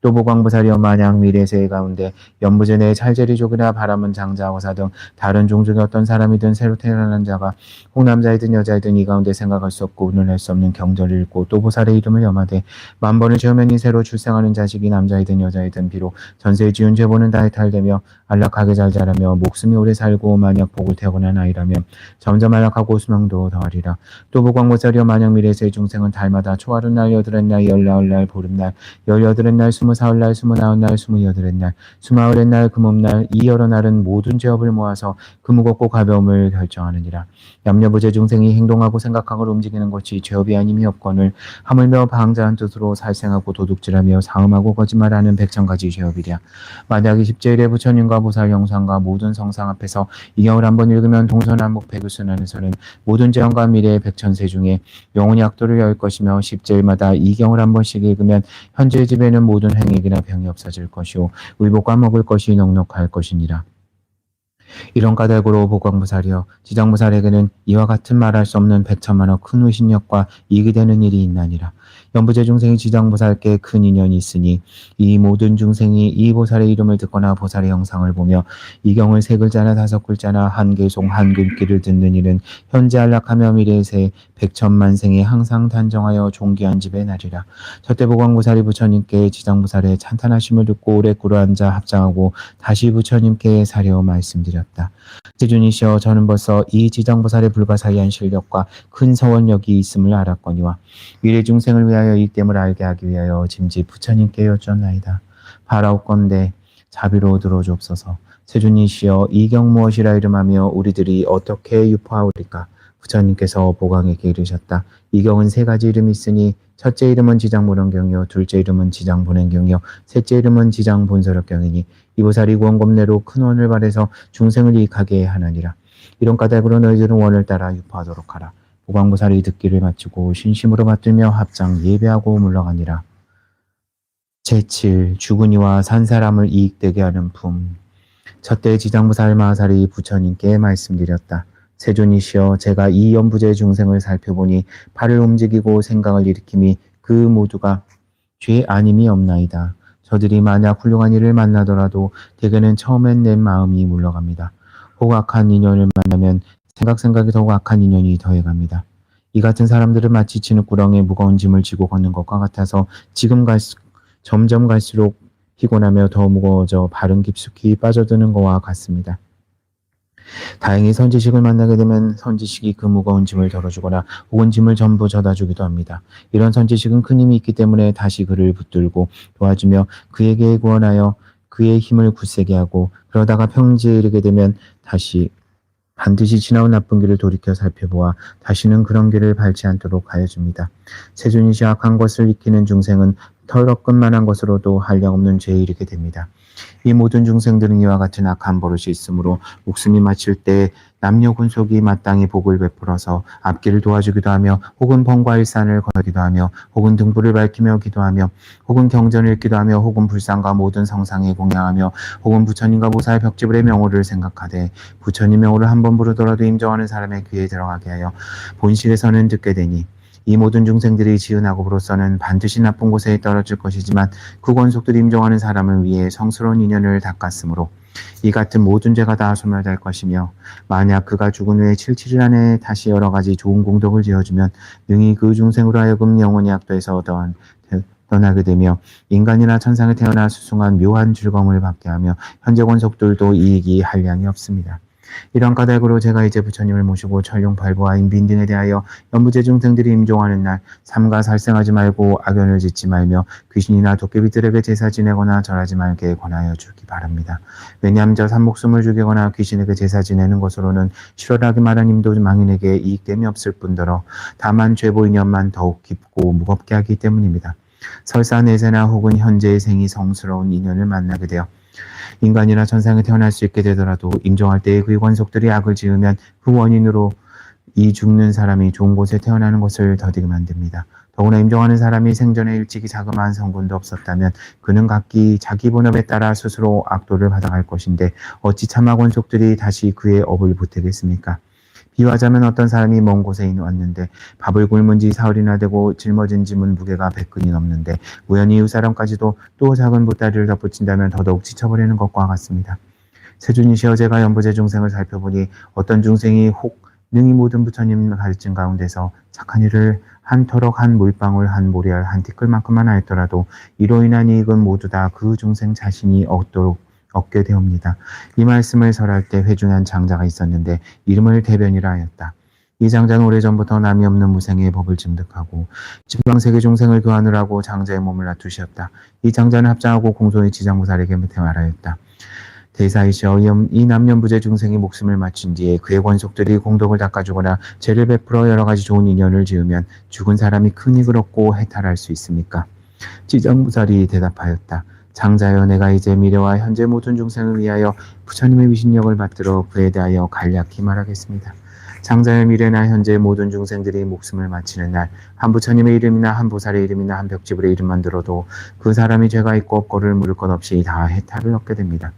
또 보광보살이여 만약 미래세계 가운데 연부제내 찰제리족이나 바람은 장자호사 등 다른 종족의 어떤 사람이든 새로 태어난 자가 혹 남자이든 여자이든 이 가운데 생각할 수 없고 운을 할 수 없는 경절을 읽고 또 보살의 이름을 염하되 만번을 채우면 이 새로 출생하는 자식이 남자이든 여자이든 비록 전세에 지은 죄보는 다 해탈되며 안락하게 잘 자라며 목숨이 오래 살고 만약 복을 태어난 아이라면 점점 안락하고 수명도 더하리라. 또 보광보살이여 만약 미래세의 중생은 달마다 초하룻 날, 여드렛 날, 열나흘 날, 보름날, 열여덟 날, 20사흘 날, 29날, 28날, 29날, 금음날 이 여러 날은 모든 죄업을 모아서 그 무겁고 가벼움을 결정하느니라. 염려부재 중생이 행동하고 생각하고 움직이는 것이 죄업이 아님이 없거늘 하물며 방자한 뜻으로 살생하고 도둑질하며 사음하고 거짓말하는 100,000가지 죄업이랴. 만약 20제일의 부처님과 보살 형상과 모든 성상 앞에서 이 경을 한번 읽으면 동서남북 백유순환에서는 모든 재앙과 미래의 100,000세 중에 영원히 악도를 열 것이며 10제일마다 이 경을 한 번씩 읽으면 현재의 집에는 모든 행액이나 병이 없어질 것이요 의복과 먹을 것이 넉넉할 것이니라. 이런 까닭으로 보광보살이여 지장보살에게는 이와 같은 말할 수 없는 백천만억 큰 의신력과 이익이 되는 일이 있나니라. 연부제 중생이 지장보살께 큰 인연이 있으니 이 모든 중생이 이 보살의 이름을 듣거나 보살의 형상을 보며 이 경을 3글자나 5글자나 한 개송 한 글귀를 듣는 일은 현재 안락하며 미래세 100,000만 생에 항상 단정하여 존귀한 집에 나리라. 저때 보광보살이 부처님께 지장보살의 찬탄하심을 듣고 오래 꿇어앉아 합장하고 다시 부처님께 사려 말씀드렸다. 세존이시여 저는 벌써 이 지장보살의 불가사의한 실력과 큰 서원력이 있음을 알았거니와 미래 중생을 위하여 이됨을 알게 하기 위하여 짐짓 부처님께 여쭈었나이다. 바라옵건대 자비로 들어주옵소서. 세존이시여 이 경 무엇이라 이름하며 우리들이 어떻게 유포하오리까? 부처님께서 보광에게 이르셨다. 이 경은 3가지 이름이 있으니 첫째 이름은 지장보론경이요 둘째 이름은 지장본행경이요 셋째 이름은 지장본서력경이니 이 보살이 구원검내로 큰 원을 발해서 중생을 이익하게 하느니라. 이런 까닭으로 너희들은 원을 따라 유포하도록 하라. 보광보살이 듣기를 마치고 신심으로 받들며 합장 예배하고 물러가니라. 제7 죽은이와 산 사람을 이익되게 하는 품. 첫때 지장보살 마하살이 부처님께 말씀드렸다. 세존이시여 제가 이 연부제 중생을 살펴보니 발을 움직이고 생각을 일으킴이 그 모두가 죄 아님이 없나이다. 저들이 만약 훌륭한 일을 만나더라도 대개는 처음엔 내 마음이 물러갑니다. 혹 악한 인연을 만나면 생각이 더욱 악한 인연이 더해갑니다. 이 같은 사람들은 마치 진흙구렁에 무거운 짐을 지고 걷는 것과 같아서 점점 갈수록 피곤하며 더 무거워져 발은 깊숙이 빠져드는 것과 같습니다. 다행히 선지식을 만나게 되면 선지식이 그 무거운 짐을 덜어주거나 혹은 짐을 전부 져다주기도 합니다. 이런 선지식은 큰 힘이 있기 때문에 다시 그를 붙들고 도와주며 그에게 구원하여 그의 힘을 굳세게 하고 그러다가 평지에 이르게 되면 다시 반드시 지나온 나쁜 길을 돌이켜 살펴보아 다시는 그런 길을 밟지 않도록 하여 줍니다. 세존이시 악한 것을 익히는 중생은 털어끈만한 것으로도 한량없는 죄에 이르게 됩니다. 이 모든 중생들은 이와 같은 악한 버릇이 있으므로 목숨이 마칠 때 남녀 군속이 마땅히 복을 베풀어서 앞길을 도와주기도 하며 혹은 번과일산을 걸기도 하며 혹은 등불을 밝히며 기도하며 혹은 경전을 읽기도 하며 혹은 불상과 모든 성상에 공양하며 혹은 부처님과 보살 벽지불의 명호를 생각하되 부처님 명호를 한 번 부르더라도 임종하는 사람의 귀에 들어가게 하여 본실에서는 듣게 되니 이 모든 중생들이 지은 악업으로서는 반드시 나쁜 곳에 떨어질 것이지만 그 권속들이 임종하는 사람을 위해 성스러운 인연을 닦았으므로 이 같은 모든 죄가 다 소멸될 것이며 만약 그가 죽은 후에 77일 안에 다시 여러 가지 좋은 공덕을 지어주면 능히 그 중생으로 하여금 영원히 악도에서 떠나게 되며 인간이나 천상에 태어나 수승한 묘한 즐거움을 받게 하며 현재 권속들도 이익이 한량이 없습니다. 이런 까닭으로 제가 이제 부처님을 모시고 천룡 발부와 인빈 등에 대하여 연부제 중생들이 임종하는 날 삼가 살생하지 말고 악연을 짓지 말며 귀신이나 도깨비들에게 제사 지내거나 절하지 말게 권하여 주기 바랍니다. 왜냐하면 저 산목숨을 죽이거나 귀신에게 제사 지내는 것으로는 실월하게 말한 임도 망인에게 이익됨이 없을 뿐더러 다만 죄보 인연만 더욱 깊고 무겁게 하기 때문입니다. 설사 내세나 혹은 현재의 생이 성스러운 인연을 만나게 되어 인간이나 천상에 태어날 수 있게 되더라도 임종할 때의 그 권속들이 악을 지으면 그 원인으로 이 죽는 사람이 좋은 곳에 태어나는 것을 더디게 만듭니다. 더구나 임종하는 사람이 생전에 일찍이 자그마한 성분도 없었다면 그는 각기 자기 본업에 따라 스스로 악도를 받아갈 것인데 어찌 참아 권속들이 다시 그의 업을 보태겠습니까? 비유하자면 어떤 사람이 먼 곳에 왔는데 밥을 굶은 지 사흘이나 되고 짊어진 짐은 무게가 100근이 넘는데 우연히 이웃 사람까지도 또 작은 보따리를 덧붙인다면 더더욱 지쳐버리는 것과 같습니다. 세준이시여 제가 연부제 중생을 살펴보니 어떤 중생이 혹 능히 모든 부처님 가르침 가운데서 착한 일을 한 터럭, 한 물방울, 한 모래알, 한 티끌만큼만 하였더라도 이로 인한 이익은 모두 다 그 중생 자신이 얻게 되옵니다. 이 말씀을 설할 때 회중한 장자가 있었는데 이름을 대변이라 하였다. 이 장자는 오래전부터 남이 없는 무생의 법을 증득하고 지방세계 중생을 교환을 장자의 몸을 놔두셨다. 이 장자는 합장하고 공손히 지장무살에게 말하였다. 대사이시여 이 남녀부재 중생이 목숨을 마친 뒤에 그의 권속들이 공덕을 닦아주거나 죄를 베풀어 여러 가지 좋은 인연을 지으면 죽은 사람이 큰 이익을 얻고 해탈할 수 있습니까? 지장무살이 대답하였다. 장자여 내가 이제 미래와 현재 모든 중생을 위하여 부처님의 위신력을 받들어 그에 대하여 간략히 말하겠습니다. 장자의 미래나 현재 모든 중생들이 목숨을 마치는 날 한 부처님의 이름이나 한 보살의 이름이나 한 벽지불의 이름만 들어도 그 사람이 죄가 있고 업고를 물을 것 없이 다 해탈을 얻게 됩니다.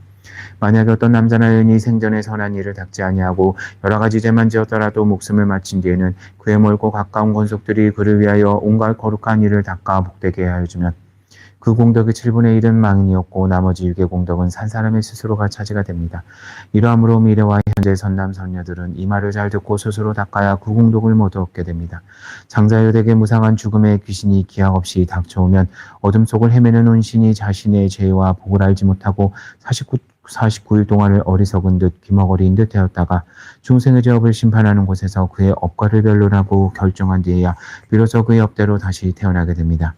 만약에 어떤 남자나 여인이 생전에 선한 일을 닦지 아니하고 여러 가지 죄만 지었더라도 목숨을 마친 뒤에는 그의 멀고 가까운 권속들이 그를 위하여 온갖 거룩한 일을 닦아 복되게 하여주면 그 공덕의 7분의 1은 망인이었고 나머지 6의 공덕은 산 사람의 스스로가 차지가 됩니다. 이러함으로 미래와 현재 선남 선녀들은 이 말을 잘 듣고 스스로 닦아야 그 공덕을 모두 얻게 됩니다. 장자여대게 무상한 죽음의 귀신이 기약 없이 닥쳐오면 어둠 속을 헤매는 온신이 자신의 죄와 복을 알지 못하고 49일 동안을 어리석은 듯 귀머거리인 듯 되었다가 중생의 죄업을 심판하는 곳에서 그의 업과를 변론하고 결정한 뒤에야 비로소 그의 업대로 다시 태어나게 됩니다.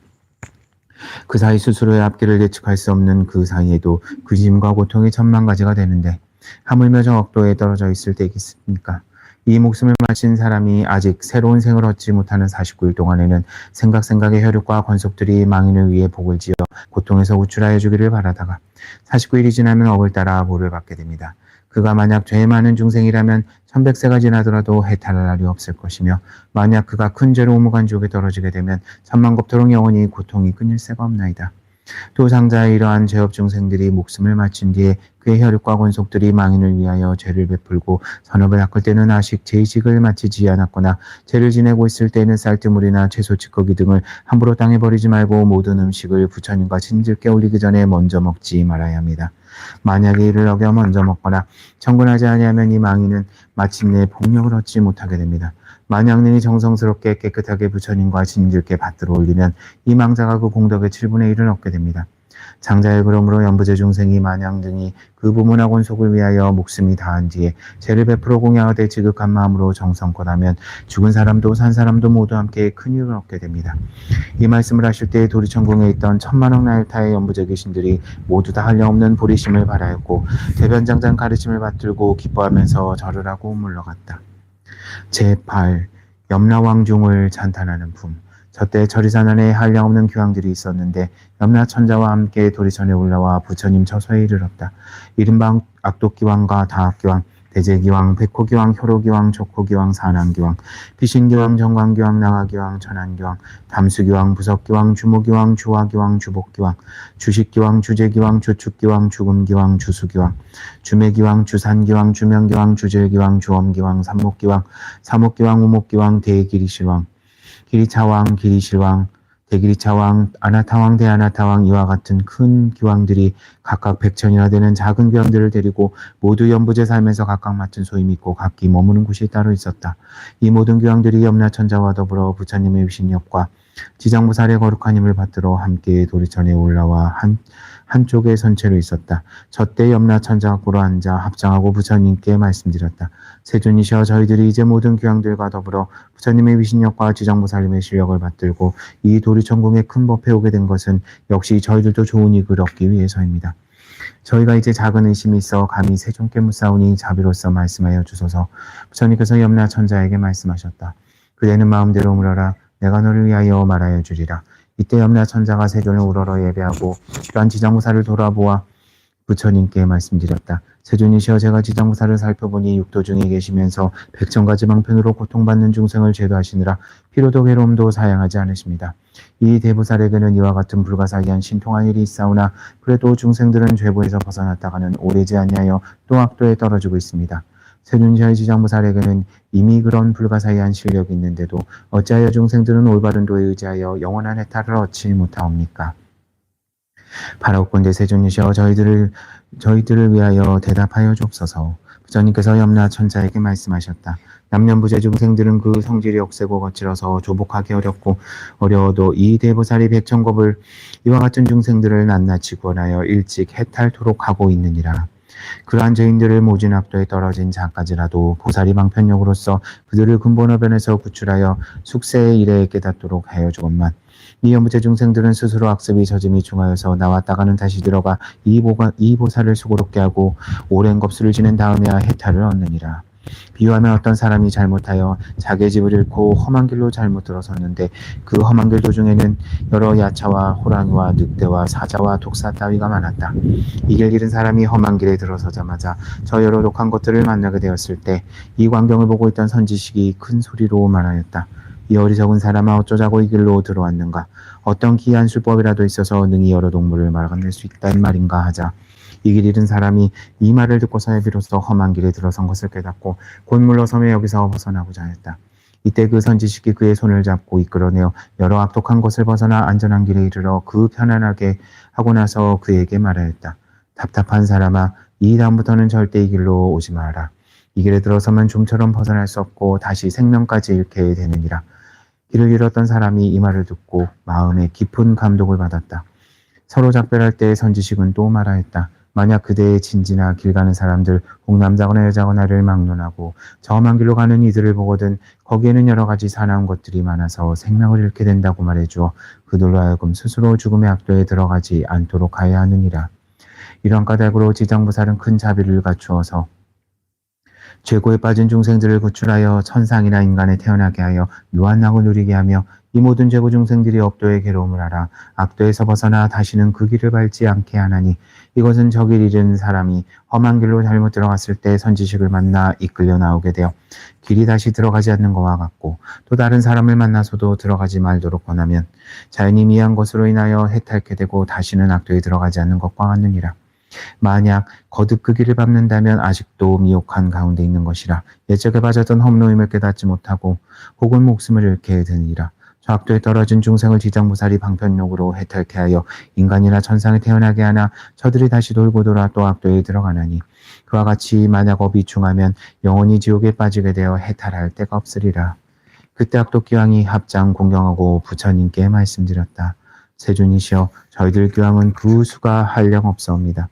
그 사이 스스로의 앞길을 예측할 수 없는 그 사이에도 그 짐과 고통이 천만 가지가 되는데 하물며 저 억도에 떨어져 있을 때 있겠습니까? 이 목숨을 마친 사람이 아직 새로운 생을 얻지 못하는 49일 동안에는 생각의 혈육과 권속들이 망인을 위해 복을 지어 고통에서 우출하여 주기를 바라다가 49일이 지나면 업을 따라 보를 받게 됩니다. 그가 만약 죄 많은 중생이라면 1100세가 지나더라도 해탈할 날이 없을 것이며 만약 그가 큰 죄로 오무간 지옥에 떨어지게 되면 천만겁토록 영원히 고통이 끊일 새가 없나이다. 또 장자의 이러한 죄업 중생들이 목숨을 마친 뒤에 그의 혈육과 권속들이 망인을 위하여 죄를 베풀고 선업을 닦을 때는 아직 제의식을 마치지 않았거나 죄를 지내고 있을 때는 쌀뜨물이나 채소 찌꺼기 등을 함부로 땅에 버리지 말고 모든 음식을 부처님과 신들께 올리기 전에 먼저 먹지 말아야 합니다. 만약에 이를 어겨 먼저 먹거나 청근하지 아니하면 이 망인은 마침내 복력을 얻지 못하게 됩니다. 만약 능히 정성스럽게 깨끗하게 부처님과 신들께 받들어 올리면 이 망자가 그 공덕의 7분의 1을 얻게 됩니다. 장자의 그러므로 연부제 중생이 만약 능히 그 부모나 권속을 위하여 목숨이 다한 뒤에 죄를 베풀어 공양하되 지극한 마음으로 정성껏 하면 죽은 사람도 산 사람도 모두 함께 큰 이익을 얻게 됩니다. 이 말씀을 하실 때 도리천궁에 있던 천만억 나일타의 연부제 귀신들이 모두 다 한량없는 보리심을 발하였고 대변장장 가르침을 받들고 기뻐하면서 절을 하고 물러갔다. 제8. 염라왕중을 찬탄하는 품. 저때 절이산 안에 한량없는 귀왕들이 있었는데 염라천자와 함께 도리천에 올라와 부처님 처소에 이르렀다. 이른바 악독기왕과 다악기왕, 대제기왕, 백호기왕, 혈호기왕, 족호기왕, 산왕기왕, 비신기왕, 정광기왕, 나가기왕, 천안기왕, 담수기왕, 부석기왕, 주모기왕, 주화기왕, 주복기왕, 주식기왕, 주제기왕, 주축기왕, 주금기왕, 주수기왕, 주매기왕, 주산기왕, 주명기왕, 주질기왕, 주엄기왕, 삼목기왕, 사목기왕, 우목기왕, 대기리실왕, 기리차왕, 기리실왕, 대기리차왕, 아나타왕, 대아나타왕 이와 같은 큰 기왕들이 각각 100천이나 되는 작은 기왕들을 데리고 모두 연부제 살면서 각각 맡은 소임이 있고 각기 머무는 곳이 따로 있었다. 이 모든 기왕들이 염라천자와 더불어 부처님의 위신력과 지장무살의 거룩한 힘을 받들어 함께 도리천에 올라와 한쪽에 선체로 있었다. 저때 염라천자가 꿇어 앉아 합장하고 부처님께 말씀드렸다. 세존이시여 저희들이 이제 모든 귀왕들과 더불어 부처님의 위신력과 지장무살님의 실력을 받들고 이 도리천궁에 큰 법에 오게 된 것은 역시 저희들도 좋은 이익을 얻기 위해서입니다. 저희가 이제 작은 의심이 있어 감히 세존께 묻사오니 자비로서 말씀하여 주소서. 부처님께서 염라천자에게 말씀하셨다. 그대는 마음대로 물어라. 내가 너를 위하여 말하여 주리라. 이때 염라천자가 세존을 우러러 예배하고 또한 지장무살을 돌아보아 부처님께 말씀드렸다. 세존이시여 제가 지장무살을 살펴보니 육도 중에 계시면서 백천가지 방편으로 고통받는 중생을 제도하시느라 피로도 괴로움도 사양하지 않으십니다. 이 대보살에게는 이와 같은 불가사의한 신통한 일이 있사오나 그래도 중생들은 죄보에서 벗어났다가는 오래지 아니하여 또 악도에 떨어지고 있습니다. 세존시의 지장보살에게는 이미 그런 불가사의한 실력이 있는데도 어찌하여 중생들은 올바른 도에 의지하여 영원한 해탈을 얻지 못하옵니까? 바라옵건대 세존이시여 저희들을 위하여 대답하여 주옵소서. 부처님께서 염라 천자에게 말씀하셨다. 남년부재 중생들은 그 성질이 억세고 거칠어서 조복하기 어려워도 이 대보살이 백천겁을 이와 같은 중생들을 낱낱이 구원하여 일찍 해탈토록 하고 있느니라. 그러한 죄인들을 모진 악도에 떨어진 자까지라도 보살이 방편력으로서 그들을 근본어변에서 구출하여 숙세의 일에 깨닫도록 하여 주건만 이 연부제 중생들은 스스로 악습이 젖음이 중하여서 나왔다가는 다시 들어가 이 보살을 수고롭게 하고 오랜 겁수를 지낸 다음에야 해탈을 얻느니라. 비유하면 어떤 사람이 잘못하여 자기의 집을 잃고 험한 길로 잘못 들어섰는데 그 험한 길 도중에는 여러 야차와 호랑이와 늑대와 사자와 독사 따위가 많았다. 이 길 잃은 사람이 험한 길에 들어서자마자 저 여러 독한 것들을 만나게 되었을 때 이 광경을 보고 있던 선지식이 큰 소리로 말하였다. 이 어리석은 사람아 어쩌자고 이 길로 들어왔는가? 어떤 기이한 술법이라도 있어서 능히 여러 동물을 막아낼 수 있단 말인가 하자. 이 길 잃은 사람이 이 말을 듣고서야 비로소 험한 길에 들어선 것을 깨닫고 곧 물러서며 여기서 벗어나고자 했다. 이때 그 선지식이 그의 손을 잡고 이끌어내어 여러 악독한 것을 벗어나 안전한 길에 이르러 그 편안하게 하고 나서 그에게 말하였다. 답답한 사람아, 이 다음부터는 절대 이 길로 오지 마라. 이 길에 들어서면 좀처럼 벗어날 수 없고 다시 생명까지 잃게 되느니라. 길을 잃었던 사람이 이 말을 듣고 마음에 깊은 감동을 받았다. 서로 작별할 때 선지식은 또 말하였다. 만약 그대의 진지나 길 가는 사람들, 혹 남자거나 여자거나를 막론하고 저 험한 길로 가는 이들을 보거든 거기에는 여러 가지 사나운 것들이 많아서 생명을 잃게 된다고 말해주어 그들로 하여금 스스로 죽음의 악도에 들어가지 않도록 하여야 하느니라. 이런 까닭으로 지장보살은 큰 자비를 갖추어서 죄고에 빠진 중생들을 구출하여 천상이나 인간에 태어나게 하여 유한락을 누리게 하며 이 모든 죄고 중생들이 업도의 괴로움을 알아 악도에서 벗어나 다시는 그 길을 밟지 않게 하나니 이것은 저길 잃은 사람이 험한 길로 잘못 들어갔을 때 선지식을 만나 이끌려 나오게 되어 길이 다시 들어가지 않는 것과 같고 또 다른 사람을 만나서도 들어가지 말도록 권하면 자연히 미한 것으로 인하여 해탈케 되고 다시는 악도에 들어가지 않는 것과 같느니라. 만약 거듭 그 길을 밟는다면 아직도 미혹한 가운데 있는 것이라 옛적에 빠졌던 험노임을 깨닫지 못하고 혹은 목숨을 잃게 되니라. 저 악도에 떨어진 중생을 지장보살이 방편력으로 해탈케 하여 인간이나 천상에 태어나게 하나 저들이 다시 돌고 돌아 또 악도에 들어가나니 그와 같이 만약 업이 중하면 영원히 지옥에 빠지게 되어 해탈할 데가 없으리라. 그때 악도 기왕이 합장 공경하고 부처님께 말씀드렸다. 세존이시여 저희들 기왕은 그 수가 한량없사옵니다.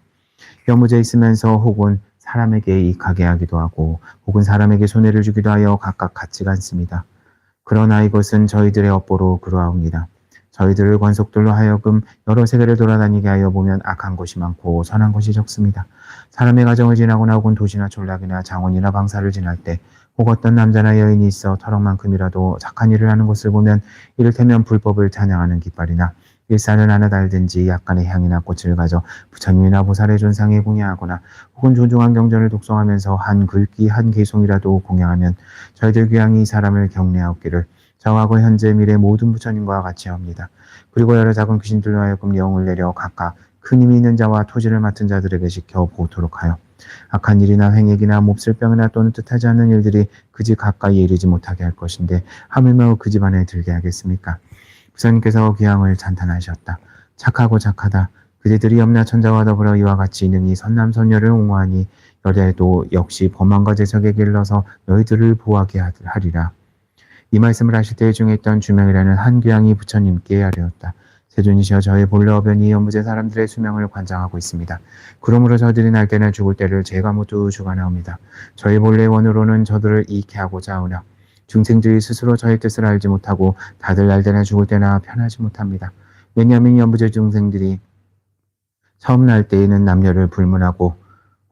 여무제 있으면서 혹은 사람에게 이익하게 하기도 하고 혹은 사람에게 손해를 주기도 하여 각각 같지가 않습니다. 그러나 이것은 저희들의 업보로 그러하옵니다. 저희들을 권속들로 하여금 여러 세계를 돌아다니게 하여 보면 악한 것이 많고 선한 것이 적습니다. 사람의 가정을 지나거나 혹은 도시나 촌락이나 장원이나 방사를 지날 때 혹 어떤 남자나 여인이 있어 터럭만큼이라도 착한 일을 하는 것을 보면 이를테면 불법을 찬양하는 깃발이나 일산을 하나 달든지 약간의 향이나 꽃을 가져 부처님이나 보살의 존상에 공양하거나 혹은 존중한 경전을 독송하면서 한 글귀 한 개송이라도 공양하면 저희들 귀향이 이 사람을 경례하옵기를 저하고 현재 미래 모든 부처님과 같이 합니다. 그리고 여러 작은 귀신들로 하여금 영을 내려 각각 큰 힘이 있는 자와 토지를 맡은 자들에게 시켜 보도록 하여 악한 일이나 횡액이나 몹쓸 병이나 또는 뜻하지 않는 일들이 그 집 가까이에 이르지 못하게 할 것인데 하물며 그 집 안에 들게 하겠습니까? 부처님께서 귀향을 찬탄하셨다. 착하고 착하다. 그대들이 염라천자와 더불어 이와 같이 능히 선남선녀를 옹호하니 여자에도 역시 범한과 재석에 길러서 너희들을 보호하게 하리라. 이 말씀을 하실 때 중에 있던 주명이라는 한 귀향이 부처님께 아뢰었다. 세존이시여 저의 본래 어변이 연무제 사람들의 수명을 관장하고 있습니다. 그러므로 저들이 날 때나 죽을 때를 제가 모두 주관하옵니다. 저의 본래 원으로는 저들을 이익해 하고자 하오나 중생들이 스스로 저의 뜻을 알지 못하고 다들 날 때나 죽을 때나 편하지 못합니다. 왜냐하면 연부제 중생들이 처음 날 때에는 남녀를 불문하고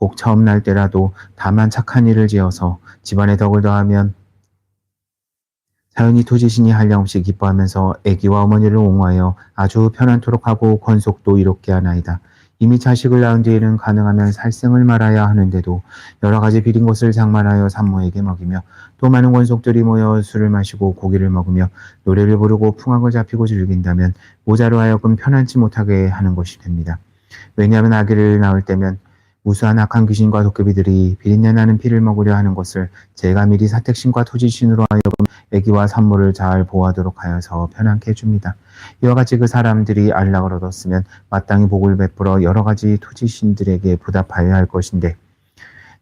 혹 처음 날 때라도 다만 착한 일을 지어서 집안에 덕을 더하면 자연히 토지신이 한량없이 기뻐하면서 아기와 어머니를 옹호하여 아주 편안토록 하고 권속도 이롭게 하나이다. 이미 자식을 낳은 뒤에는 가능하면 살생을 말아야 하는데도 여러 가지 비린 것을 장만하여 산모에게 먹이며 또 많은 권속들이 모여 술을 마시고 고기를 먹으며 노래를 부르고 풍악을 잡히고 즐긴다면 모자로 하여금 편안치 못하게 하는 것이 됩니다. 왜냐하면 아기를 낳을 때면 무수한 악한 귀신과 도깨비들이 비린내 나는 피를 먹으려 하는 것을 제가 미리 사택신과 토지신으로 하여금 애기와 산모를 잘 보호하도록 하여서 편안케 해줍니다. 이와 같이 그 사람들이 안락을 얻었으면 마땅히 복을 베풀어 여러 가지 토지신들에게 보답하여야 할 것인데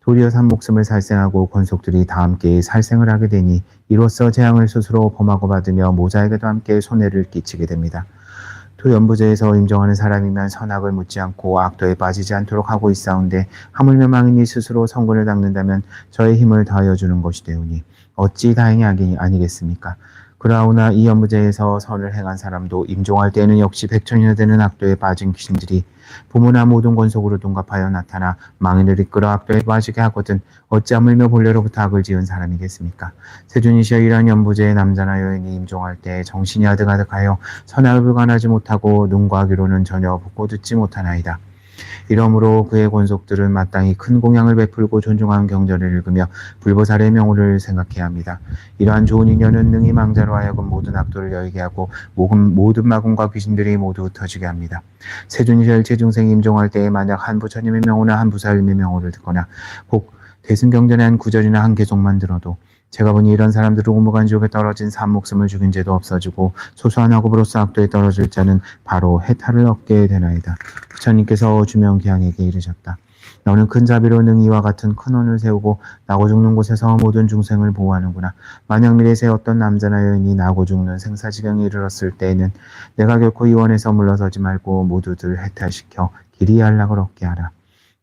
도리어 산 목숨을 살생하고 권속들이 다 함께 살생을 하게 되니 이로써 재앙을 스스로 범하고 받으며 모자에게도 함께 손해를 끼치게 됩니다. 토연부제에서 임종하는 사람이면 선악을 묻지 않고 악도에 빠지지 않도록 하고 있사온데 하물며 망인이 스스로 성군을 닦는다면 저의 힘을 다하여 주는 것이 되오니 어찌 다행이 아니겠습니까? 그러나 이 연부제에서 선을 행한 사람도 임종할 때에는 역시 백천이나 되는 악도에 빠진 귀신들이 부모나 모든 권속으로 둔갑하여 나타나 망인을 이끌어 악도에 빠지게 하거든 어찌 하물며 본래로부터 악을 지은 사람이겠습니까? 세준이시여 이러한 연부제의 남자나 여인이 임종할 때 정신이 아득아득하여 선악을 불간하지 못하고 눈과 귀로는 전혀 듣고 듣지 못하나이다. 이러므로 그의 권속들은 마땅히 큰 공양을 베풀고 존중하는 경전을 읽으며 불보살의 명호를 생각해야 합니다. 이러한 좋은 인연은 능히 망자로 하여금 모든 악도를 여의게 하고 모든 마군과 귀신들이 모두 흩어지게 합니다. 세준이시여 일체 중생이 임종할 때에 만약 한 부처님의 명호나 한 부사님의 명호를 듣거나 혹 대승경전의 한 구절이나 한 개송만 들어도 제가 보니 이런 사람들은 오무간 지옥에 떨어진 산 목숨을 죽인 죄도 없어지고 소소한 악업으로서 악도에 떨어질 자는 바로 해탈을 얻게 되나이다. 부처님께서 주명기양에게 이르셨다. 너는 큰 자비로 능히 이와 같은 큰 원을 세우고 나고 죽는 곳에서 모든 중생을 보호하는구나. 만약 미래세 어떤 남자나 여인이 나고 죽는 생사지경에 이르렀을 때에는 내가 결코 이 원에서 물러서지 말고 모두들 해탈시켜 길이 안락을 얻게 하라.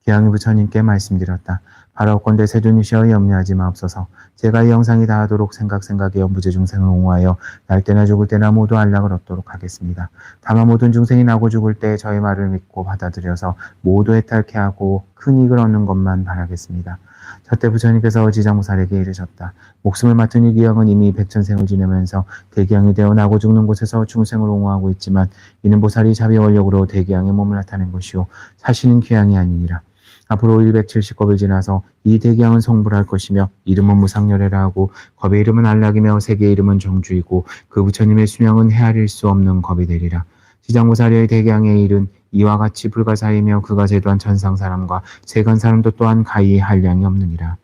기양이 부처님께 말씀드렸다. 바라옵건대 세존이시여 염려하지 마옵소서. 제가 이 영상이 다하도록 생각에 연부제 중생을 옹호하여 날 때나 죽을 때나 모두 안락을 얻도록 하겠습니다. 다만 모든 중생이 나고 죽을 때 저의 말을 믿고 받아들여서 모두 해탈케 하고 큰 이익을 얻는 것만 바라겠습니다. 저때 부처님께서 지장무살에게 이르셨다. 목숨을 맡은 이 기양은 이미 백천생을 지내면서 대기양이 되어 나고 죽는 곳에서 중생을 옹호하고 있지만 이는 보살이 자비원력으로 대기양에 몸을 나타낸 것이요 사실은 기양이 아니니라. 앞으로 170겁을 지나서 이 대기양은 성불할 것이며 이름은 무상열애라 하고 겁의 이름은 안락이며 세계의 이름은 정주이고 그 부처님의 수명은 헤아릴 수 없는 겁이 되리라. 지장무사리의 대기양의 일은 이와 같이 불가사이며 그가 제도한 천상사람과 세간사람도 또한 가히 한량이 없느니라.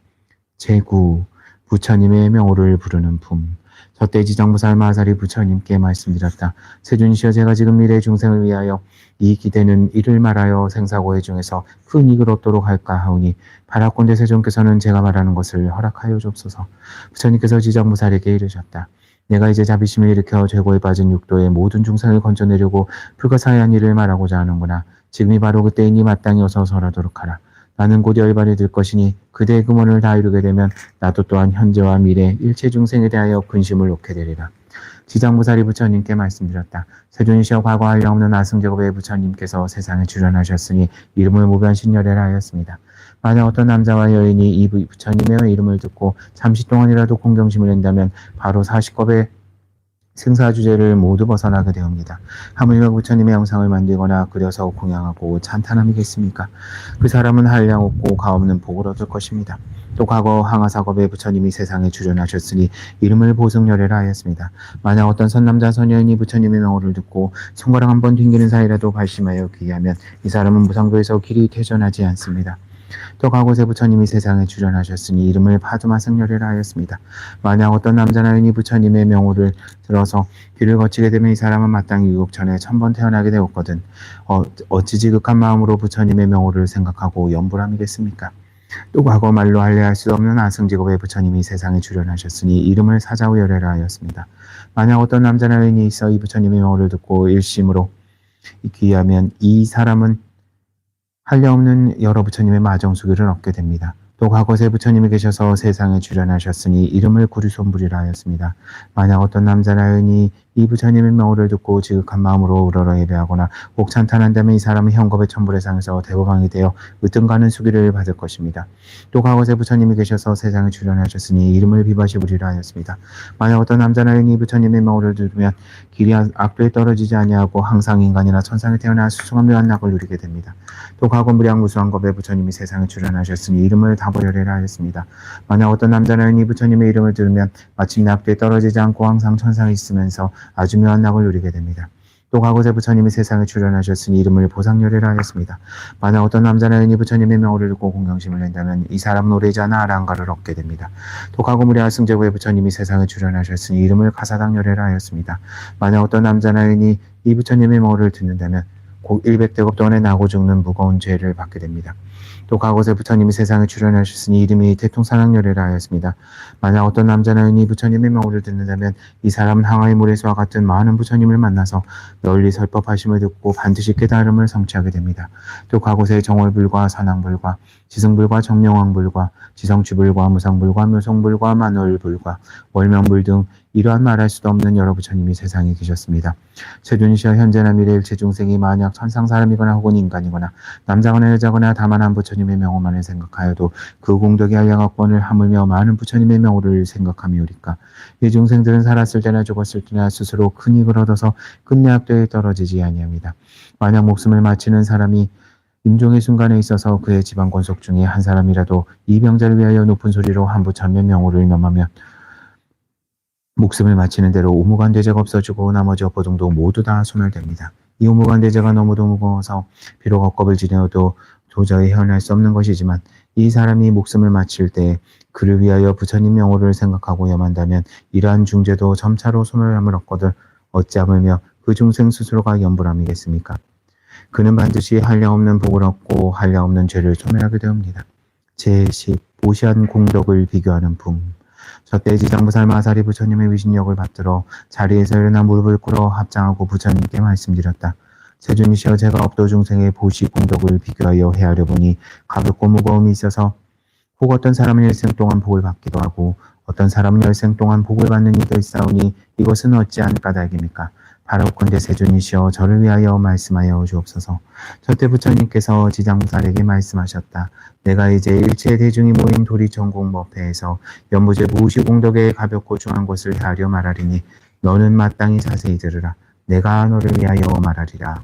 제9. 부처님의 명호를 부르는 품. 저때 지장무살 마살이 부처님께 말씀드렸다. 세준이시여 제가 지금 미래 중생을 위하여 이 기대는 이를 말하여 생사고해 중에서 큰 이익을 얻도록 할까 하오니 바라건대 세존께서는 제가 말하는 것을 허락하여 줍소서. 부처님께서 지장무살에게 이르셨다. 내가 이제 자비심을 일으켜 죄고에 빠진 육도의 모든 중생을 건져내려고 불가사의한 일을 말하고자 하는구나. 지금이 바로 그때이니 마땅히 어서 설하도록 하라. 나는 곧 열반이 될 것이니 그대의 금원을 다 이루게 되면 나도 또한 현재와 미래 일체 중생에 대하여 근심을 놓게 되리라. 지장무살이 부처님께 말씀드렸다. 세존이시여 과거 한량없는 아승제곱의 부처님께서 세상에 출현하셨으니 이름을 무변신열애라 하였습니다. 만약 어떤 남자와 여인이 이 부처님의 이름을 듣고 잠시 동안이라도 공경심을 낸다면 바로 40겁의 생사주제를 모두 벗어나게 되옵니다. 하물며 부처님의 영상을 만들거나 그려서 공양하고 찬탄함이겠습니까? 그 사람은 한량 없고 가없는 복을 얻을 것입니다. 또 과거 항아사겁의 부처님이 세상에 출현하셨으니 이름을 보승열애라 하였습니다. 만약 어떤 선남자 선여인이 부처님의 명호를 듣고 손가락 한번 튕기는 사이라도 발심하여 귀하면 이 사람은 무상도에서 길이 퇴전하지 않습니다. 또 가고세 부처님이 세상에 출현하셨으니 이름을 파두마승열애라 하였습니다. 만약 어떤 남자나 여인이 부처님의 명호를 들어서 길을 거치게 되면 이 사람은 마땅히 유혹전에 1000번 태어나게 되었거든. 어찌 지극한 마음으로 부처님의 명호를 생각하고 염불함이겠습니까? 또 과거 말로 할례할 수 없는 아승직업의 부처님이 세상에 출현하셨으니 이름을 사자우열애라 하였습니다. 만약 어떤 남자나 여인이 있어 이 부처님의 명호를 듣고 일심으로 귀하면 이 사람은 한량없는 여러 부처님의 마정수기를 얻게 됩니다. 또 과거세 부처님이 계셔서 세상에 출현하셨으니 이름을 구류손불이라 하였습니다. 만약 어떤 남자나 여인이 이 부처님의 명호를 듣고 지극한 마음으로 우러러 예배하거나 혹 찬탄한다면 이 사람은 현겁의 천불의상에서 대보방이 되어 으뜸가는 수기를 받을 것입니다. 또 과거세 부처님이 계셔서 세상에 출현하셨으니 이름을 비바시불이라 하였습니다. 만약 어떤 남자나 여인이 이 부처님의 명호를 들으면 길이 악도에 떨어지지 아니하고 항상 인간이나 천상에 태어나 수승한 묘한 낙을 누리게 됩니다. 또 과거 무량무수한 겁의 부처님이 세상에 출현하셨으니 이름을 다보열애라 하였습니다. 만약 어떤 남자나 여인이 부처님의 이름을 들으면 마침내 악도에 떨어지지 않고 항상 천상에 있으면서 아주 묘한 낙을 누리게 됩니다. 또 가곳에 부처님이 세상에 출현하셨으니 이름을 보상열애라 하였습니다. 만약 어떤 남자나 여인이 부처님의 명호를 듣고 공경심을 낸다면 이 사람은 오래지 않아 아랑가를 얻게 됩니다. 또 가고무리아 승제고에 부처님이 세상에 출현하셨으니 이름을 가사당열애라 하였습니다. 만약 어떤 남자나 여인이 이 부처님의 명호를 듣는다면 곧 100대급 동안에 나고 죽는 무거운 죄를 받게 됩니다. 또 가곳에 부처님이 세상에 출현하셨으니 이름이 대통사랑열애라 하였습니다. 만약 어떤 남자나 여인이 부처님의 명호를 듣는다면 이 사람은 항아의 모래수와 같은 많은 부처님을 만나서 널리 설법하심을 듣고 반드시 깨달음을 성취하게 됩니다. 또 가곳에 정월불과 산왕불과 지승불과 정명왕불과 지성취불과 무상불과 묘성불과 만월불과 월명불 등 이러한 말할 수도 없는 여러 부처님이 세상에 계셨습니다. 세존이시여 현재나 미래 일체 중생이 만약 천상 사람이거나 혹은 인간이거나 남자거나 여자거나 다만 한 부처님의 명호만을 생각하여도 그 공덕이 한량학권을 하물며 많은 부처님의 명호를 생각함이오리까. 이 중생들은 살았을 때나 죽었을 때나 스스로 큰 이익을 얻어서 끝내 악도에 떨어지지 아니합니다. 만약 목숨을 마치는 사람이 임종의 순간에 있어서 그의 집안 권속 중에 한 사람이라도 이 병자를 위하여 높은 소리로 한 부처님의 명호를 명하면 목숨을 마치는 대로 오무간대제가 없어지고 나머지 업보등도 모두 다 소멸됩니다. 이 오무간대제가 너무도 무거워서 비록 억겁을 지내어도 도저히 헤어날 수 없는 것이지만 이 사람이 목숨을 마칠 때 그를 위하여 부처님 명호를 생각하고 염한다면 이러한 중죄도 점차로 소멸함을 얻거든 어찌하물며 그 중생 스스로가 염불함이겠습니까? 그는 반드시 한량없는 복을 얻고 한량없는 죄를 소멸하게 되옵니다. 제10. 보시한 공덕을 비교하는 품. 저때 지장부살 마사리 부처님의 위신력을 받들어 자리에서 일어나 무릎을 꿇어 합장하고 부처님께 말씀드렸다. 세존이시여 제가 업도 중생의 보시 공덕을 비교하여 헤아려 보니 가볍고 무거움이 있어서 혹 어떤 사람은 일생 동안 복을 받기도 하고 어떤 사람은 열생 동안 복을 받는 이도 있사오니 이것은 어찌한 까닭입니까? 바라옵건대 세존이시여 저를 위하여 말씀하여 주옵소서. 저때 부처님께서 지장부살에게 말씀하셨다. 내가 이제 일체 대중이 모인 도리전공법회에서 연무제 무시 공덕에 가볍고 중한 것을 헤아려 말하리니 너는 마땅히 자세히 들으라. 내가 너를 위하여 말하리라.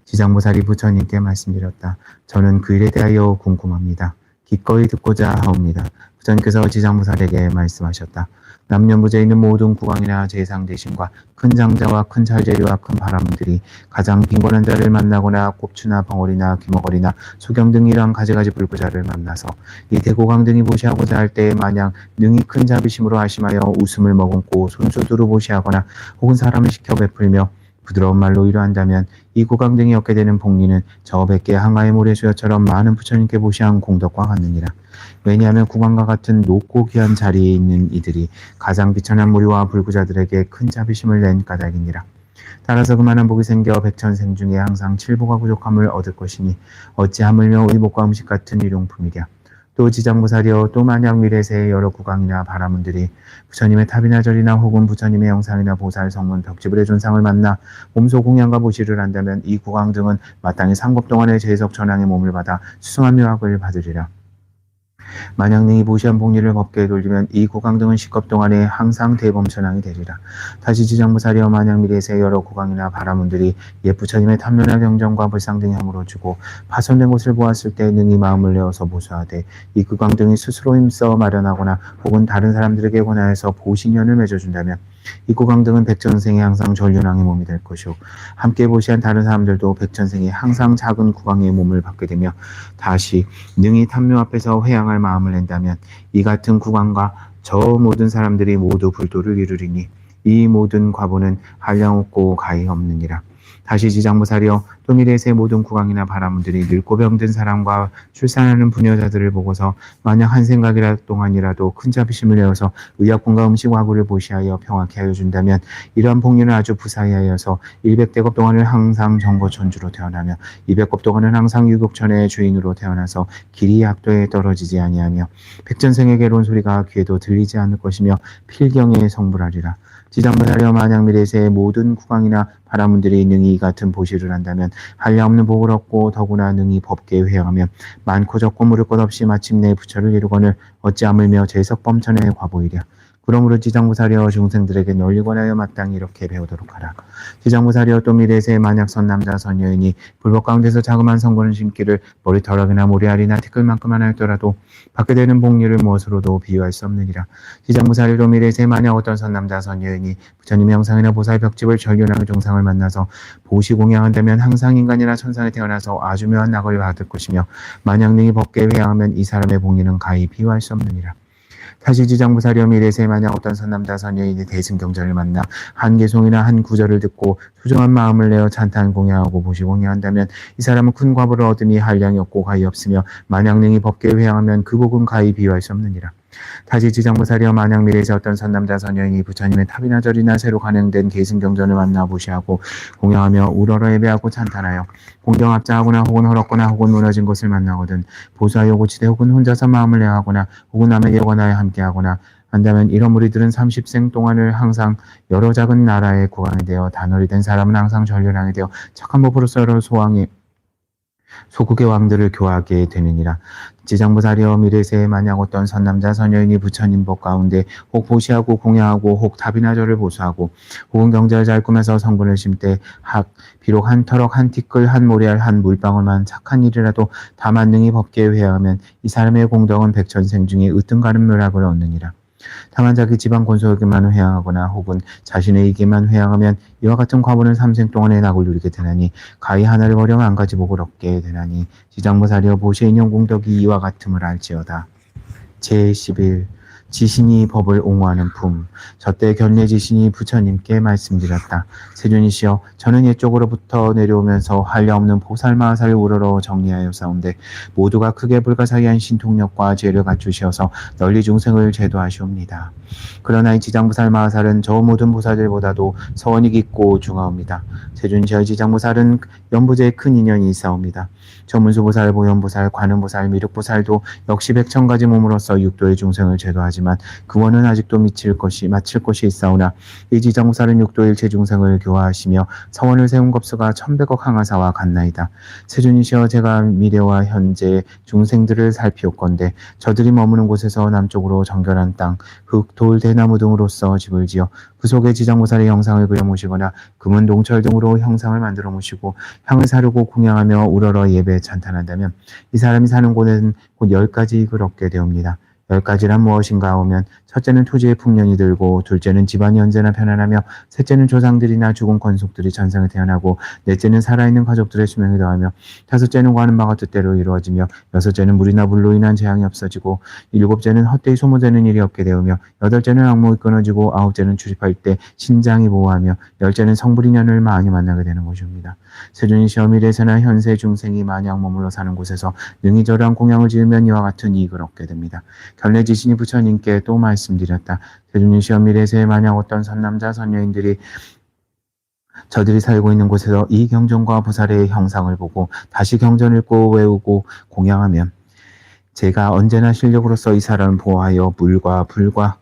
지장부살이 부처님께 말씀드렸다. 저는 그 일에 대하여 궁금합니다. 기꺼이 듣고자 하옵니다. 부처님께서 지장부살에게 말씀하셨다. 남녀무제 있는 모든 국왕이나 제상대신과 큰 장자와 큰 잘재료와 큰 바람들이 가장 빈곤한 자를 만나거나 꼽추나 벙어리나 귀머거리나 소경 등 이러한 가지가지 불구자를 만나서 이 대고강 등이 보시하고자 할 때에 마냥 능히 큰 자비심으로 하심하여 웃음을 머금고 손수두루 보시하거나 혹은 사람을 시켜 베풀며 부드러운 말로 이러한다면 이 고강 등이 얻게 되는 복리는 저 백개 항아의 모래수여처럼 많은 부처님께 보시한 공덕과 같느니라. 왜냐하면 국왕과 같은 높고 귀한 자리에 있는 이들이 가장 비천한 무리와 불구자들에게 큰 자비심을 낸 까닭이니라. 따라서 그만한 복이 생겨 백천생 중에 항상 칠복과 부족함을 얻을 것이니 어찌 하물며 의복과 음식 같은 일용품이랴. 또 지장부사려 또 만약 미래세의 여러 국왕이나 바라문들이 부처님의 탑이나 절이나 혹은 부처님의 영상이나 보살 성문 벽지불의 존상을 만나 몸소 공양과 보시를 한다면 이 국왕 등은 마땅히 상급 동안의 제석 전왕의 몸을 받아 수승한 묘학을 받으리라. 만약 능히 보시한 복리를 법계에 돌리면 이 국왕 등은 10급 동안에 항상 대범천왕이 되리라. 다시 지장부사려 만약 미래세 여러 국왕이나 바라문들이 옛 부처님의 탐론한 경전과 불상 등이 함으로 주고 파손된 곳을 보았을 때 능히 마음을 내어서 보수하되 이 국왕 등이 스스로 힘써 마련하거나 혹은 다른 사람들에게 권하여서 보신연을 맺어준다면 이 국왕 등은 백천생이 항상 전륜왕의 몸이 될 것이요 함께 보시한 다른 사람들도 백천생이 항상 작은 국왕의 몸을 받게 되며 다시 능히 탐묘 앞에서 회양할 마음을 낸다면 이 같은 국왕과 저 모든 사람들이 모두 불도를 이루리니 이 모든 과보는 한량 없고 가히 없느니라. 다시 지장부사려 또 미래세 모든 국왕이나 바라문들이 늙고 병든 사람과 출산하는 부녀자들을 보고서 만약 한 생각이라 동안이라도 큰 자비심을 내어서 의약품과 음식 와구를 보시하여 평화케 하여 준다면 이러한 복리는 아주 부사히 하여서 100대급 동안을 항상 정거천주로 태어나며 200급 동안은 항상 유격천의 주인으로 태어나서 길이 악도에 떨어지지 아니하며 백전생에게로운 소리가 귀에도 들리지 않을 것이며 필경에 성불하리라. 지장부사려 만약 미래세의 모든 국왕이나 바라문들이 능히 이 같은 보시를 한다면 한량없는 복을 얻고 더구나 능히 법계에 회양하면 많고 적고 물을 것 없이 마침내 부처를 이루거늘 어찌하물며 제석범천의 과보이랴. 그러므로 지장부사려 중생들에게 널리 권하여 마땅히 이렇게 배우도록 하라. 지장부사려 또 미래세 만약 선남자 선여인이 불법 가운데서 자그마한 성분을 심기를 머리털락이나 모래알이나 티끌만큼만 하였더라도 받게 되는 복리를 무엇으로도 비유할 수 없느니라. 지장부사려 또 미래세 만약 어떤 선남자 선여인이 부처님의 형상이나 보살 벽집을 전륜하는 종상을 만나서 보시 공양한다면 항상 인간이나 천상에 태어나서 아주 묘한 낙을 받을 것이며 만약 능히 법계에 회항하면 이 사람의 복리는 가히 비유할 수 없느니라. 다시 지장부사려 미래세 만약 어떤 선남자 선여인이 대승경전을 만나 한 개송이나 한 구절을 듣고 소중한 마음을 내어 찬탄 공양하고 보시 공양한다면 이 사람은 큰 과보를 얻음이 한량이 없고 가히 없으며 만약 능히 법계에 회항하면 그 복은 가히 비유할 수 없느니라. 다시 지장부사려 만약 미래에서 어떤 선남자 선여인이 부처님의 탑이나 절이나 새로 간행된 계승경전을 만나 보시하고 공양하며 우러러 예배하고 찬탄하여 공경합장하거나 혹은 헐었거나 혹은 무너진 것을 만나거든 보수하여 고치되 혹은 혼자서 마음을 내하거나 혹은 남에게 관하여 함께하거나 한다면 이런 무리들은 30생 동안을 항상 여러 작은 나라의 국왕이 되어 단월이 된 사람은 항상 전륜왕이 되어 착한 법으로서 여러 소국의 왕들을 교하게 되느니라. 지장부사려 미래세에 만약 어떤 선남자 선여인이 부처님 법 가운데 혹 보시하고 공양하고 혹 탑이나 절을 보수하고 혹은 경전을 잘 꾸며서 성분을 심되 비록 한 터럭 한 티끌 한 모래알 한 물방울만 착한 일이라도 다만 능히 법계에 회하면 이 사람의 공덕은 백천생 중에 으뜸가는 묘락을 얻느니라. 다만 자기 집안 권속에게만 회항하거나 혹은 자신에게만 회항하면 이와 같은 과보는 3생 동안의 낙을 누리게 되나니 가히 하나를 버려 한 가지 복을 얻게 되나니 지장부사려 보시의 인용 공덕이 이와 같음을 알지어다. 제11 지신이 법을 옹호하는 품. 저때 견례 지신이 부처님께 말씀드렸다. 세존이시여, 저는 옛쪽으로부터 내려오면서 한량없는 보살마하살을 우러러 정리하여 싸운데 모두가 크게 불가사의한 신통력과 죄를 갖추시어서 널리 중생을 제도하시옵니다. 그러나 이 지장부살마하살은 저 모든 보살들보다도 서원이 깊고 중하옵니다. 세존이시여, 지장부살은 연부제에 큰 인연이 있사옵니다. 전문수보살, 보현보살, 관음보살, 미륵보살도 역시 100,000가지 몸으로서 육도의 중생을 제도하지만 그 원은 아직도 마칠 것이 있사오나 이 지장부살은 육도의 일체 중생을 교화하시며 서원을 세운 겁수가 1100억 항하사와 같나이다. 세존이시여, 제가 미래와 현재 중생들을 살피옵건대 저들이 머무는 곳에서 남쪽으로 정결한 땅, 흙, 돌, 대나무 등으로써 집을 지어 그 속에 지장부살의 형상을 그려 모시거나 금은 동철 등으로 형상을 만들어 모시고 향을 사르고 공양하며 우러러 예배 찬탄한다면 이 사람이 사는 곳은 곧 10가지 이익을 얻게 되옵니다. 10가지란 무엇인가 하면 첫째는 토지의 풍년이 들고, 둘째는 집안이 언제나 편안하며, 셋째는 조상들이나 죽은 권속들이 전생에 태어나고, 넷째는 살아있는 가족들의 수명이 더하며, 다섯째는 구하는 바가 뜻대로 이루어지며, 여섯째는 물이나 불로 인한 재앙이 없어지고, 일곱째는 헛되이 소모되는 일이 없게 되오며, 여덟째는 악몽이 끊어지고, 아홉째는 출입할 때 신장이 보호하며, 열째는 성불인연을 많이 만나게 되는 것입니다. 세존이시여, 미래세나 현세 중생이 만약 머물러 사는 곳에서 능히 저러한 공양을 지으면 이와 같은 이익을 얻게 됩니다. 견례지신이 부처님께 또 말씀드렸다. 세존이시여, 미래세에 만약 어떤 선남자 선여인들이 저들이 살고 있는 곳에서 이 경전과 부살의 형상을 보고 다시 경전을 읽고 외우고 공양하면 제가 언제나 실력으로서 이 사람을 보호하여 물과 불과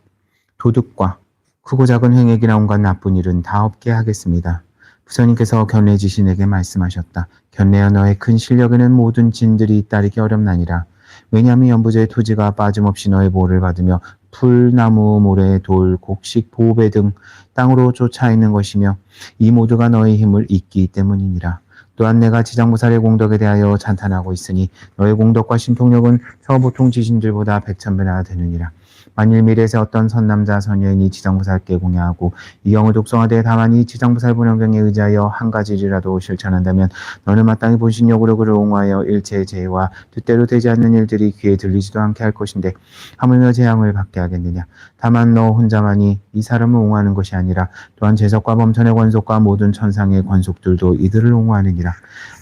도둑과 크고 작은 행액이나 온갖 나쁜 일은 다 없게 하겠습니다. 부처님께서 견례지신에게 말씀하셨다. 견례여, 너의 큰 실력에는 모든 진들이 따르기 어렵나니라. 왜냐하면 연부제의 토지가 빠짐없이 너의 보호를 받으며 풀, 나무, 모래, 돌, 곡식, 보배 등 땅으로 쫓아 있는 것이며 이 모두가 너의 힘을 잇기 때문이니라. 또한 내가 지장부살의 공덕에 대하여 찬탄하고 있으니 너의 공덕과 신통력은 저 보통 지신들보다 100,000배나 되느니라. 만일 미래에서 어떤 선남자 선여인이 지장부살께 공양하고 이 경을 독성하되 다만 이 지장부살 분원경에 의지하여 한 가지라도 실천한다면 너는 마땅히 본신력으로 그를 옹호하여 일체의 죄와 뜻대로 되지 않는 일들이 귀에 들리지도 않게 할 것인데 하물며 재앙을 받게 하겠느냐. 다만 너 혼자만이 이 사람을 옹호하는 것이 아니라 또한 제석과 범천의 권속과 모든 천상의 권속들도 이들을 옹호하느니라.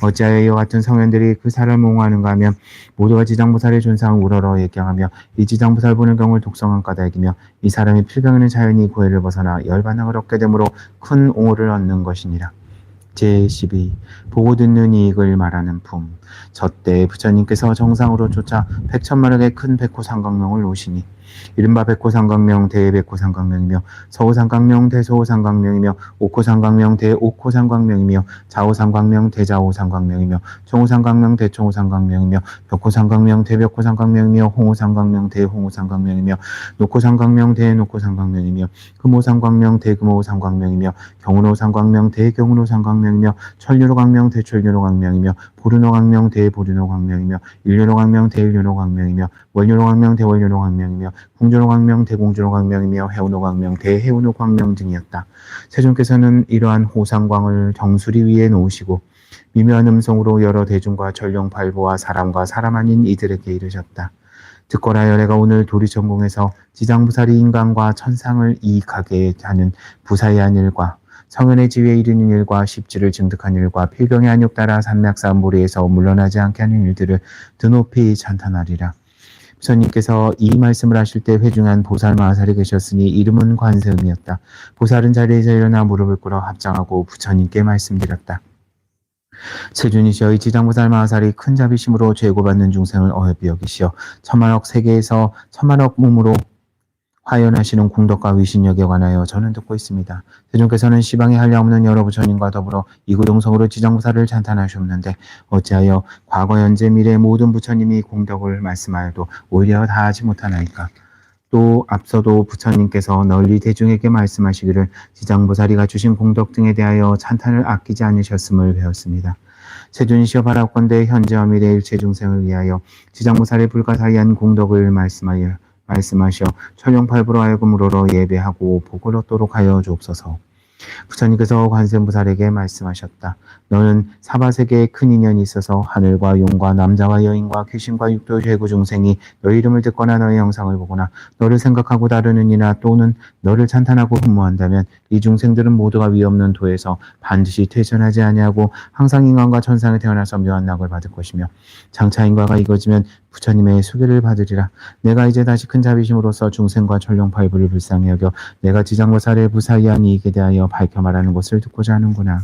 어찌하여 이와 같은 성현들이 그 사람을 옹호하는가 하면 모두가 지장부살의 존상을 우러러 얘기하며 이 지장부살 분원경을 독성한 까닭이며 이 사람이 필경에는 자연히 고해를 벗어나 열반항을 얻게 되므로 큰 옹호를 얻는 것이니라. 제12. 보고 듣는 이익을 말하는 품. 저때 부처님께서 정상으로 쫓아 백천만억의 큰 백호삼강명을 놓으시니 이른바 백호삼강명 대백호삼강명이며 서호삼강명 대서호삼강명이며 옥호삼강명 대옥호삼강명이며 좌호삼강명 대좌호삼강명이며 총호삼강명 대총호삼강명이며 벽호삼강명 대벽호삼강명이며 홍호삼강명 대홍호삼강명이며 녹호삼강명 대녹호삼강명이며 금호삼강명 대금호삼강명이며 경운호삼강명 대경운호삼강명이며 천류로강명 대천류로강명이며 보르노강명 대보르노강명이며 일류로강명 대일류로강명이며 월류로강명 대월류로강명이며 궁주로강명 대공주로강명이며 해운호강명 대해운호강명 등이었다. 세존께서는 이러한 호상광을 정수리 위에 놓으시고 미묘한 음성으로 여러 대중과 전령팔보와 사람과 사람 아닌 이들에게 이르셨다. 듣거라 여래가 오늘 도리전공에서 지장부살이 인간과 천상을 이익하게 하는 부사의한 일과 성현의 지위에 이르는 일과 십지를 증득한 일과 필경의 안욕 따라 산맥산 모래에서 물러나지 않게 하는 일들을 드높이 찬탄하리라. 부처님께서 이 말씀을 하실 때 회중한 보살 마하살이 계셨으니 이름은 관세음이었다. 보살은 자리에서 일어나 무릎을 꿇어 합장하고 부처님께 말씀드렸다. 세준이시여, 이 지장보살 마하살이 큰 자비심으로 죄고받는 중생을 어여비 여기시어 천만억 세계에서 천만억 몸으로 화연하시는 공덕과 위신력에 관하여 저는 듣고 있습니다. 세존께서는 시방에 한량없는 여러 부처님과 더불어 이구동성으로 지장보살을 찬탄하셨는데 어찌하여 과거 현재 미래 모든 부처님이 공덕을 말씀하여도 오히려 다하지 못하나이까. 또 앞서도 부처님께서 널리 대중에게 말씀하시기를 지장보살이가 주신 공덕 등에 대하여 찬탄을 아끼지 않으셨음을 배웠습니다. 세존이시여, 바라건대 현재와 미래 일체 중생을 위하여 지장보살의 불가사의한 공덕을 말씀하시어 천령팔부로 하여금 우러러 예배하고 복을 얻도록 하여 주옵소서. 부처님께서 관세음보살에게 말씀하셨다. 너는 사바세계에 큰 인연이 있어서 하늘과 용과 남자와 여인과 귀신과 육도 죄구 중생이 너의 이름을 듣거나 너의 영상을 보거나 너를 생각하고 다루는 이나 또는 너를 찬탄하고 흠모한다면 이 중생들은 모두가 위없는 도에서 반드시 퇴전하지 아니하고 항상 인간과 천상에 태어나서 묘한 낙을 받을 것이며 장차 인과가 이거지면 부처님의 수계를 받으리라. 내가 이제 다시 큰 자비심으로써 중생과 천령팔부를 불쌍히 여겨 내가 지장보살의 부사의한 이익에 대하여 밝혀 말하는 것을 듣고자 하는구나.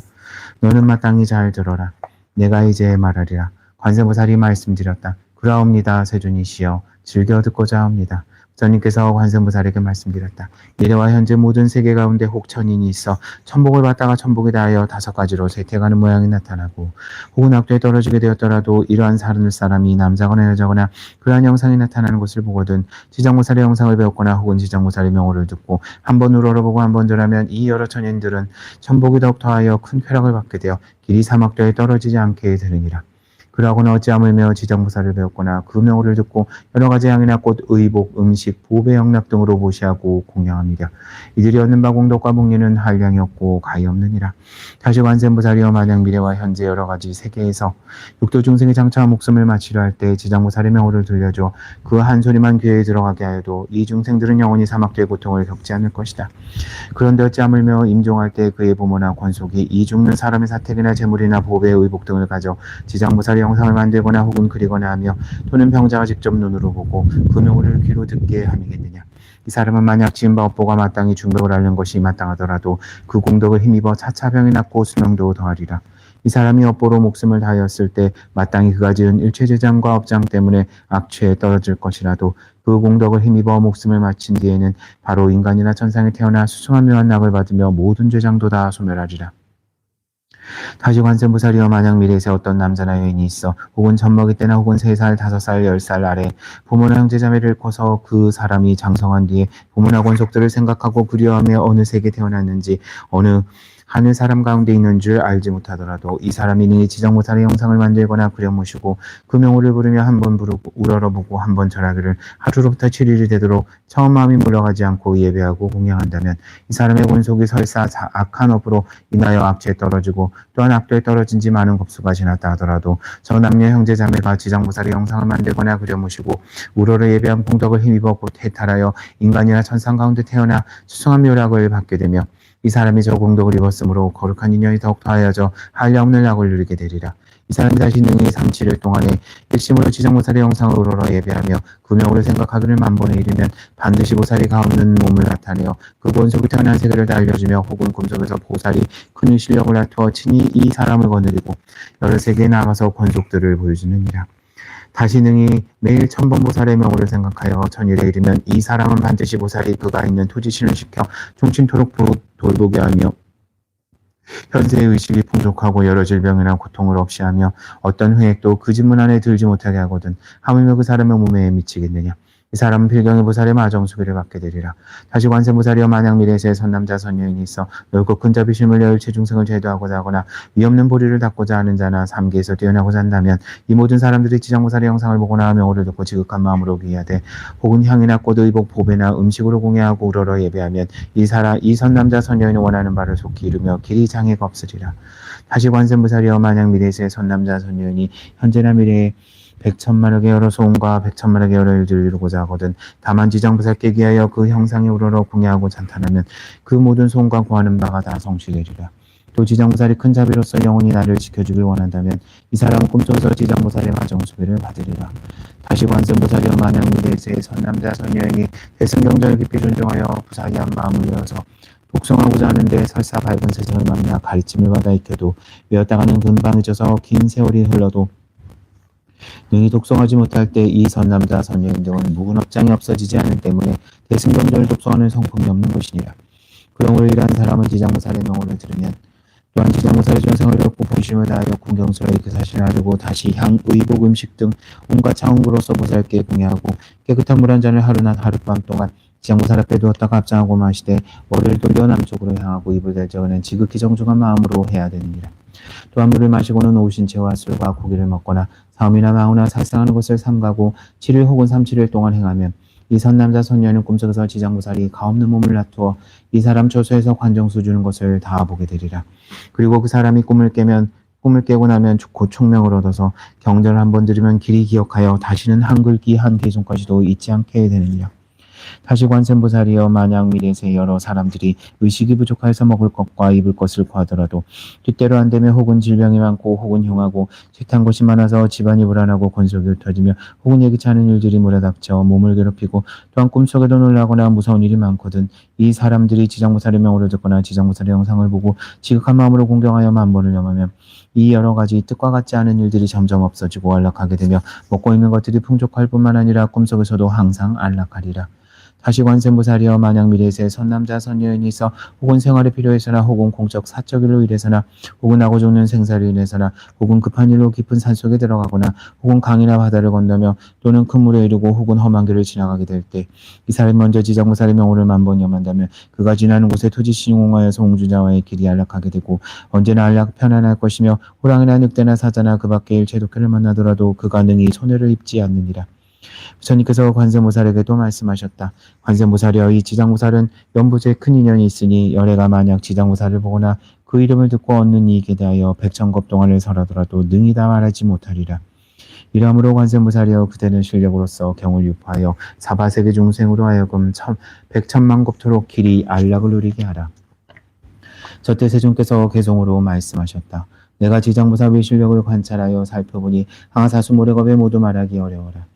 너는 마땅히 잘 들어라. 내가 이제 말하리라. 관세보살이 말씀드렸다. 그라옵니다. 세존이시여, 즐겨 듣고자 합니다. 부처님께서 관세음보살에게 말씀드렸다. 미래와 현재 모든 세계 가운데 혹 천인이 있어 천복을 받다가 천복에 대하여 5가지로 쇠퇴가는 모양이 나타나고 혹은 악도에 떨어지게 되었더라도 이러한 사람이 남자거나 여자거나 그러한 영상이 나타나는 것을 보거든 지장보살의 영상을 배웠거나 혹은 지장보살의 명호를 듣고 한번 우러러보고 한번 들으면 이 여러 천인들은 천복이 더욱 더하여 큰 쾌락을 받게 되어 길이 사막도에 떨어지지 않게 되느니라. 그러하고는 어찌하물며 지장보살을 배웠거나 그 명호를 듣고 여러 가지 향이나 꽃, 의복, 음식, 보배, 영락 등으로 모시하고 공양함이랴. 이들이 얻는 바 공덕과 복리는 한량이 없고 가히 없느니라. 다시 관세음보살이여, 만약 미래와 현재 여러 가지 세계에서 육도 중생의 장차와 목숨을 마치려 할 때 지장보살의 명호를 들려줘 그 한 소리만 귀에 들어가게 하여도 이 중생들은 영원히 사막도의 고통을 겪지 않을 것이다. 그런데 어찌하물며 임종할 때 그의 부모나 권속이 이 죽는 사람의 사택이나 재물이나 보배, 의복 등을 가져 지장보살의 영상을 만들거나 혹은 그리거나 하며 또는 병자가 직접 눈으로 보고 그 명호를 귀로 듣게 함이겠느냐. 이 사람은 만약 지은 바 업보가 마땅히 중독을 앓는 것이 마땅하더라도 그 공덕을 힘입어 차차 병이 낫고 수명도 더하리라. 이 사람이 업보로 목숨을 다하였을 때 마땅히 그가 지은 일체재장과 업장 때문에 악취에 떨어질 것이라도 그 공덕을 힘입어 목숨을 마친 뒤에는 바로 인간이나 천상에 태어나 수승한 묘한 낙을 받으며 모든 죄장도 다 소멸하리라. 다시 관세음보살이여, 만약 미래에서 어떤 남자나 여인이 있어 혹은 젖먹이 때나 혹은 3살, 5살, 10살 아래 부모나 형제자매를 커서 그 사람이 장성한 뒤에 부모나 권속들을 생각하고 그리워하며 어느 세계 태어났는지 어느 하늘 사람 가운데 있는 줄 알지 못하더라도 이 사람이 능히 지장보살의 영상을 만들거나 그려 모시고 그 명호를 부르며 한번 우러러보고 한번 절하기를 하루로부터 7일이 되도록 처음 마음이 물러가지 않고 예배하고 공양한다면 이 사람의 권속이 설사 악한 업으로 인하여 악취에 떨어지고 또한 악도에 떨어진 지 많은 겁수가 지났다 하더라도 저 남녀 형제자매가 지장보살의 영상을 만들거나 그려 모시고 우러러 예배한 공덕을 힘입어 곧 해탈하여 인간이나 천상 가운데 태어나 수승한 묘락을 받게 되며 이 사람이 저 공덕을 입었으므로 거룩한 인연이 더욱 더하여져 한량없는 낙을 누리게 되리라. 이 사람이 다시 능히 3-7일 동안에 일심으로 지장보살의 영상을 우러러 예배하며 금욕을 생각하기를 만번에 이르면 반드시 보살이 가없는 몸을 나타내어 그 본속이 태어난 세계를 다 알려주며 혹은 꿈속에서 보살이 큰 실력을 나투어 친히 이 사람을 거느리고 여러 세계에 나가서 권속들을 보여주느니라. 다시 능히 매일 천번보살의 명호를 생각하여 천일에 이르면 이 사람은 반드시 보살이 그가 있는 토지신을 시켜 종친토록 돌보게 하며 현세의 의식이 풍족하고 여러 질병이나 고통을 없이 하며 어떤 획도 그 집문 안에 들지 못하게 하거든 하물며 그 사람의 몸에 미치겠느냐. 이 사람은 필경의 보살의 마정수기를 받게 되리라. 다시 관세보살이여 만약 미래세에 선남자 선여인이 있어 넓고 큰 자비심을 여일 체중생을 제도하고자 하거나 위없는 보리를 닦고자 하는 자나 삼계에서 뛰어나고자 한다면 이 모든 사람들이 지장보살의 영상을 보거나 명호를 듣고 지극한 마음으로 귀하되 혹은 향이나 꽃, 의복, 보배나 음식으로 공예하고 우러러 예배하면 이 선남자 선여인이 원하는 바를 속히 이루며 길이 장애가 없으리라. 다시 관세보살이여 만약 미래세에 선남자 선여인이 현재나 미래에 백천만억의 여러 소원과 백천만억의 여러 일들을 이루고자 하거든 다만 지장보살께 귀하여 그 형상에 우러러 공예하고 찬탄하면 그 모든 소원과 구하는 바가 다 성취되리라. 또 지장보살이 큰 자비로서 영원히 나를 지켜주길 원한다면 이 사람은 꿈속에서 지장보살의 마정수비를 받으리라. 다시 관세음보살이여 만약 미래세의 선남자 선여인이 대승경전을 깊이 존중하여 부사이한 마음을 내어서 독성하고자 하는데 설사 밝은 세상을 만나 가르침을 받아 익혀도 외웠다가는 금방 잊어서 긴 세월이 흘러도 능히 독성하지 못할 때 이 선남자 선여인 등은 묵은 업장이 없어지지 않는 때문에 대승경전을 독성하는 성품이 없는 것이니라. 그러므로 이러한 사람은 지장보살의 명호를 들으면 또한 지장보살의 전생을 얻고 본심을 다하여 궁경스러이 그 사실을 알고 다시 향, 의복, 음식 등 온갖 차원구로서 보살께 공예하고 깨끗한 물 한 잔을 하루나 하룻밤 동안 지장보살 앞에 두었다가 합장하고 마시되 머리를 돌려 남쪽으로 향하고 입을 대적은 지극히 정중한 마음으로 해야 되느니라. 또한 물을 마시고는 오신 채와 술과 고기를 먹거나 사음이나 마우나 살상하는 것을 삼가고 7일 혹은 3-7일 동안 행하면 이 선남자 선녀는 꿈속에서 지장보살이 가없는 몸을 나투어 이 사람 처소에서 관정수 주는 것을 다 보게 되리라. 그리고 그 사람이 꿈을 깨고 나면 곧 총명을 얻어서 경전을 한번 들으면 길이 기억하여 다시는 한글기 한 개송까지도 잊지 않게 되느니라. 다시 관세음보살이여 만약 미래세 여러 사람들이 의식이 부족하여서 먹을 것과 입을 것을 구하더라도 뜻대로 안 되며 혹은 질병이 많고 혹은 흉하고 쇠탄 것이 많아서 집안이 불안하고 권속이 흩어지며 혹은 예기치 않은 일들이 몰아닥쳐 몸을 괴롭히고 또한 꿈속에도 놀라거나 무서운 일이 많거든 이 사람들이 지장보살의 명호를 듣거나 지장보살의 영상을 보고 지극한 마음으로 공경하여 만번을 염하면 이 여러 가지 뜻과 같지 않은 일들이 점점 없어지고 안락하게 되며 먹고 있는 것들이 풍족할 뿐만 아니라 꿈속에서도 항상 안락하리라. 다시 관세음보살이여 만약 미래세 선남자 선여인이 있어 혹은 생활에 필요해서나 혹은 공적 사적 일로 인해서나 혹은 나고 죽는 생사로 인해서나 혹은 급한 일로 깊은 산속에 들어가거나 혹은 강이나 바다를 건너며 또는 큰 물에 이르고 혹은 험한 길을 지나가게 될 때 이 사람이 먼저 지장보살의 명호를 만번 염한다면 그가 지나는 곳에 토지신이 옹하여서 옹주자와의 길이 안락하게 되고 언제나 안락 편안할 것이며 호랑이나 늑대나 사자나 그 밖의 일체 독해를 만나더라도 그가 능히 손해를 입지 않느니라. 부처님께서 관세음보살에게도 말씀하셨다. 관세음보살이여 이 지장보살은 연부제 큰 인연이 있으니 열애가 만약 지장보살을 보거나 그 이름을 듣고 얻는 이익에 대하여 백천겁 동안을 설하더라도 능히 다 말하지 못하리라. 이러므로 관세음보살이여 그대는 실력으로서 경을 유포하여 사바세계 중생으로 하여금 백천만겁토록 길이 안락을 누리게 하라. 저때 세존께서 개송으로 말씀하셨다. 내가 지장보살의 실력을 관찰하여 살펴보니 항아사수 모래겁에 모두 말하기 어려워라.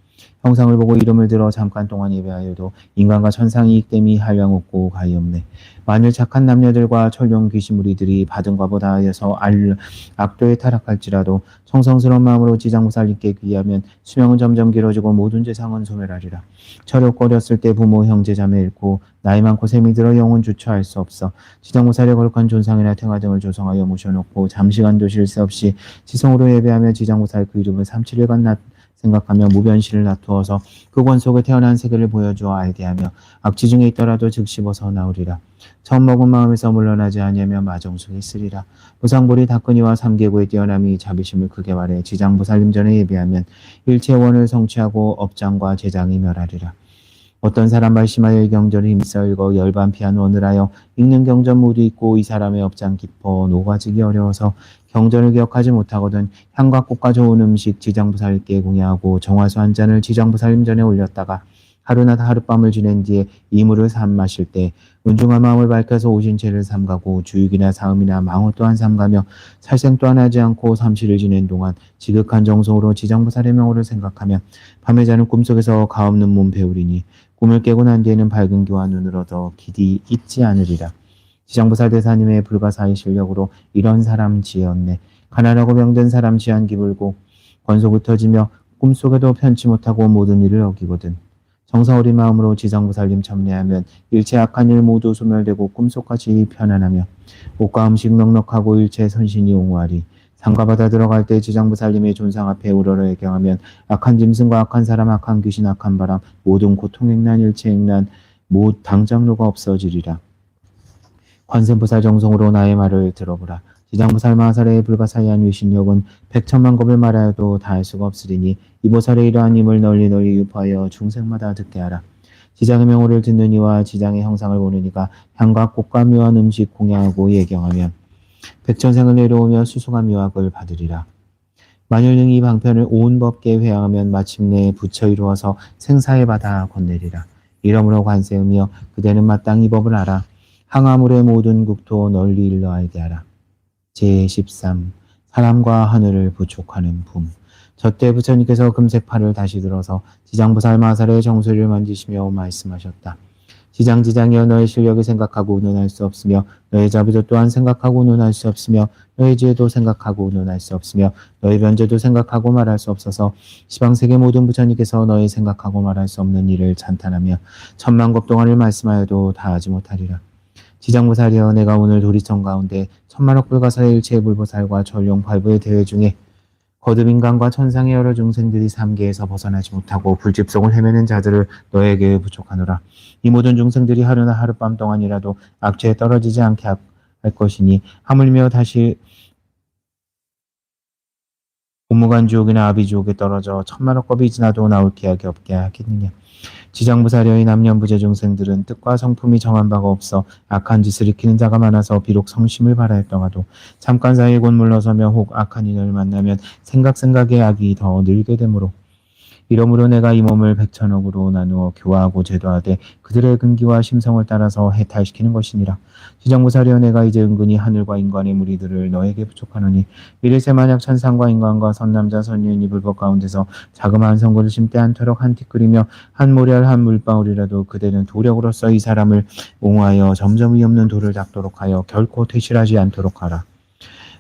형상을 보고 이름을 들어 잠깐 동안 예배하여도 인간과 천상이 이익됨이 한량 없고 가히 없네. 만일 착한 남녀들과 천룡 귀신무리들이 받은 과보다 하여서 악도에 타락할지라도 성성스러운 마음으로 지장보살님께 귀하면 수명은 점점 길어지고 모든 재상은 소멸하리라. 철없고 어렸을 때 부모 형제 자매 잃고 나이 많고 셈이 들어 영혼 주처할 수 없어 지장보살의 거룩한 존상이나 탱화 등을 조성하여 모셔놓고 잠시간도 쉴 새 없이 지성으로 예배하며 지장보살 그 이름을 3-7일간 생각하며 무변실을 놔두어서 그 권속에 태어난 세계를 보여주어 알게 하며 악취 중에 있더라도 즉시 벗어나오리라. 처음 먹은 마음에서 물러나지 아니하며 마정숙에 있으리라. 무상보리 다끈이와 삼계구의 뛰어남이 자비심을 크게 말해 지장보살님 전에 예배하면 일체원을 성취하고 업장과 재장이 멸하리라. 어떤 사람 말심하여 이 경전을 힘써 읽어 열반피한 원을 하여 읽는 경전 모두 있고 이 사람의 업장 깊어 녹아지기 어려워서 경전을 기억하지 못하거든 향과 꽃과 좋은 음식 지장보살께 공예하고 정화수 한 잔을 지장보살님 전에 올렸다가 하루나 하룻밤을 지낸 뒤에 이물을 마실 때 은중한 마음을 밝혀서 오신 죄를 삼가고 주육이나 사음이나 망호 또한 삼가며 살생 또한 하지 않고 삼시를 지낸 동안 지극한 정성으로 지장보살의 명호를 생각하면 밤에 자는 꿈속에서 가없는 몸 배우리니 꿈을 깨고 난 뒤에는 밝은 기와 눈을 얻어 길이 잊지 않으리라. 지장보살 대사님의 불가사의 실력으로 이런 사람 지었네. 가난하고 병든 사람 지한 기불고 권속 흩어지며 꿈속에도 편치 못하고 모든 일을 어기거든. 정성 어린 마음으로 지장보살님 참례하면 일체 악한 일 모두 소멸되고 꿈속까지 편안하며 옷과 음식 넉넉하고 일체 선신이 옹호하리. 산과 바다 들어갈 때 지장보살님의 존상 앞에 우러러 애경하면 악한 짐승과 악한 사람, 악한 귀신, 악한 바람, 모든 고통 액난 일체 액난 못 당장로가 없어지리라. 관세음보살 정성으로 나의 말을 들어보라. 지장보살 마하살의 불가사의한 위신력은 백천만 겁을 말하여도 다할 수가 없으리니 이 보살의 이러한 힘을 널리 유포하여 중생마다 듣게 하라. 지장의 명호를 듣는 이와 지장의 형상을 보는 이가 향과 꽃과 묘한 음식 공양하고 예경하면 백천생을 내려오며 수수한 묘학을 받으리라. 만일 이 방편을 온 법계 회항하면 마침내 부처 이루어서 생사의 바다 건네리라. 이러므로 관세음이여 그대는 마땅히 법을 알아. 항아물의 모든 국토 널리 일러 알게 하라. 제13 사람과 하늘을 부촉하는 붐. 저때 부처님께서 금색팔을 다시 들어서 지장보살 마하살의 정수리를 만지시며 말씀하셨다. 지장이여 너의 실력을 생각하고는 할 수 없으며 너의 자비도 또한 생각하고는 할 수 없으며 너의 지혜도 생각하고는 할 수 없으며 너의 변제도 생각하고 말할 수 없어서 시방세계 모든 부처님께서 너의 생각하고 말할 수 없는 일을 찬탄하며 천만겁 동안을 말씀하여도 다하지 못하리라. 지장보살이여 내가 오늘 도리청 가운데 천만억 불가사의 일체의 불보살과 전룡 발부의 대회 중에 거듭 인간과 천상의 여러 중생들이 삼계에서 벗어나지 못하고 불집속을 헤매는 자들을 너에게 부족하노라. 이 모든 중생들이 하루나 하룻밤 동안이라도 악취에 떨어지지 않게 할 것이니 하물며 다시 고무간지옥이나 아비지옥에 떨어져 천만억 겁이 지나도 나올 기약이 없게 하겠느냐. 지장보살여의 남년부재 중생들은 뜻과 성품이 정한 바가 없어 악한 짓을 익히는 자가 많아서 비록 성심을 바라했더라도 잠깐 사이에 곧 물러서며 혹 악한 인연을 만나면 생각에 악이 더 늘게 되므로 이러므로 내가 이 몸을 백천억으로 나누어 교화하고 제도하되 그들의 근기와 심성을 따라서 해탈시키는 것이니라. 지장보살이여 내가 이제 은근히 하늘과 인간의 무리들을 너에게 부족하노니 미래세 만약 천상과 인간과 선남자 선녀인이 불법 가운데서 자그마한 선거를 심때 않도록 한티 끓이며 한 모래알 한 물방울이라도 그대는 도력으로서 이 사람을 옹호하여 점점 위없는 도를 닦도록 하여 결코 퇴실하지 않도록 하라.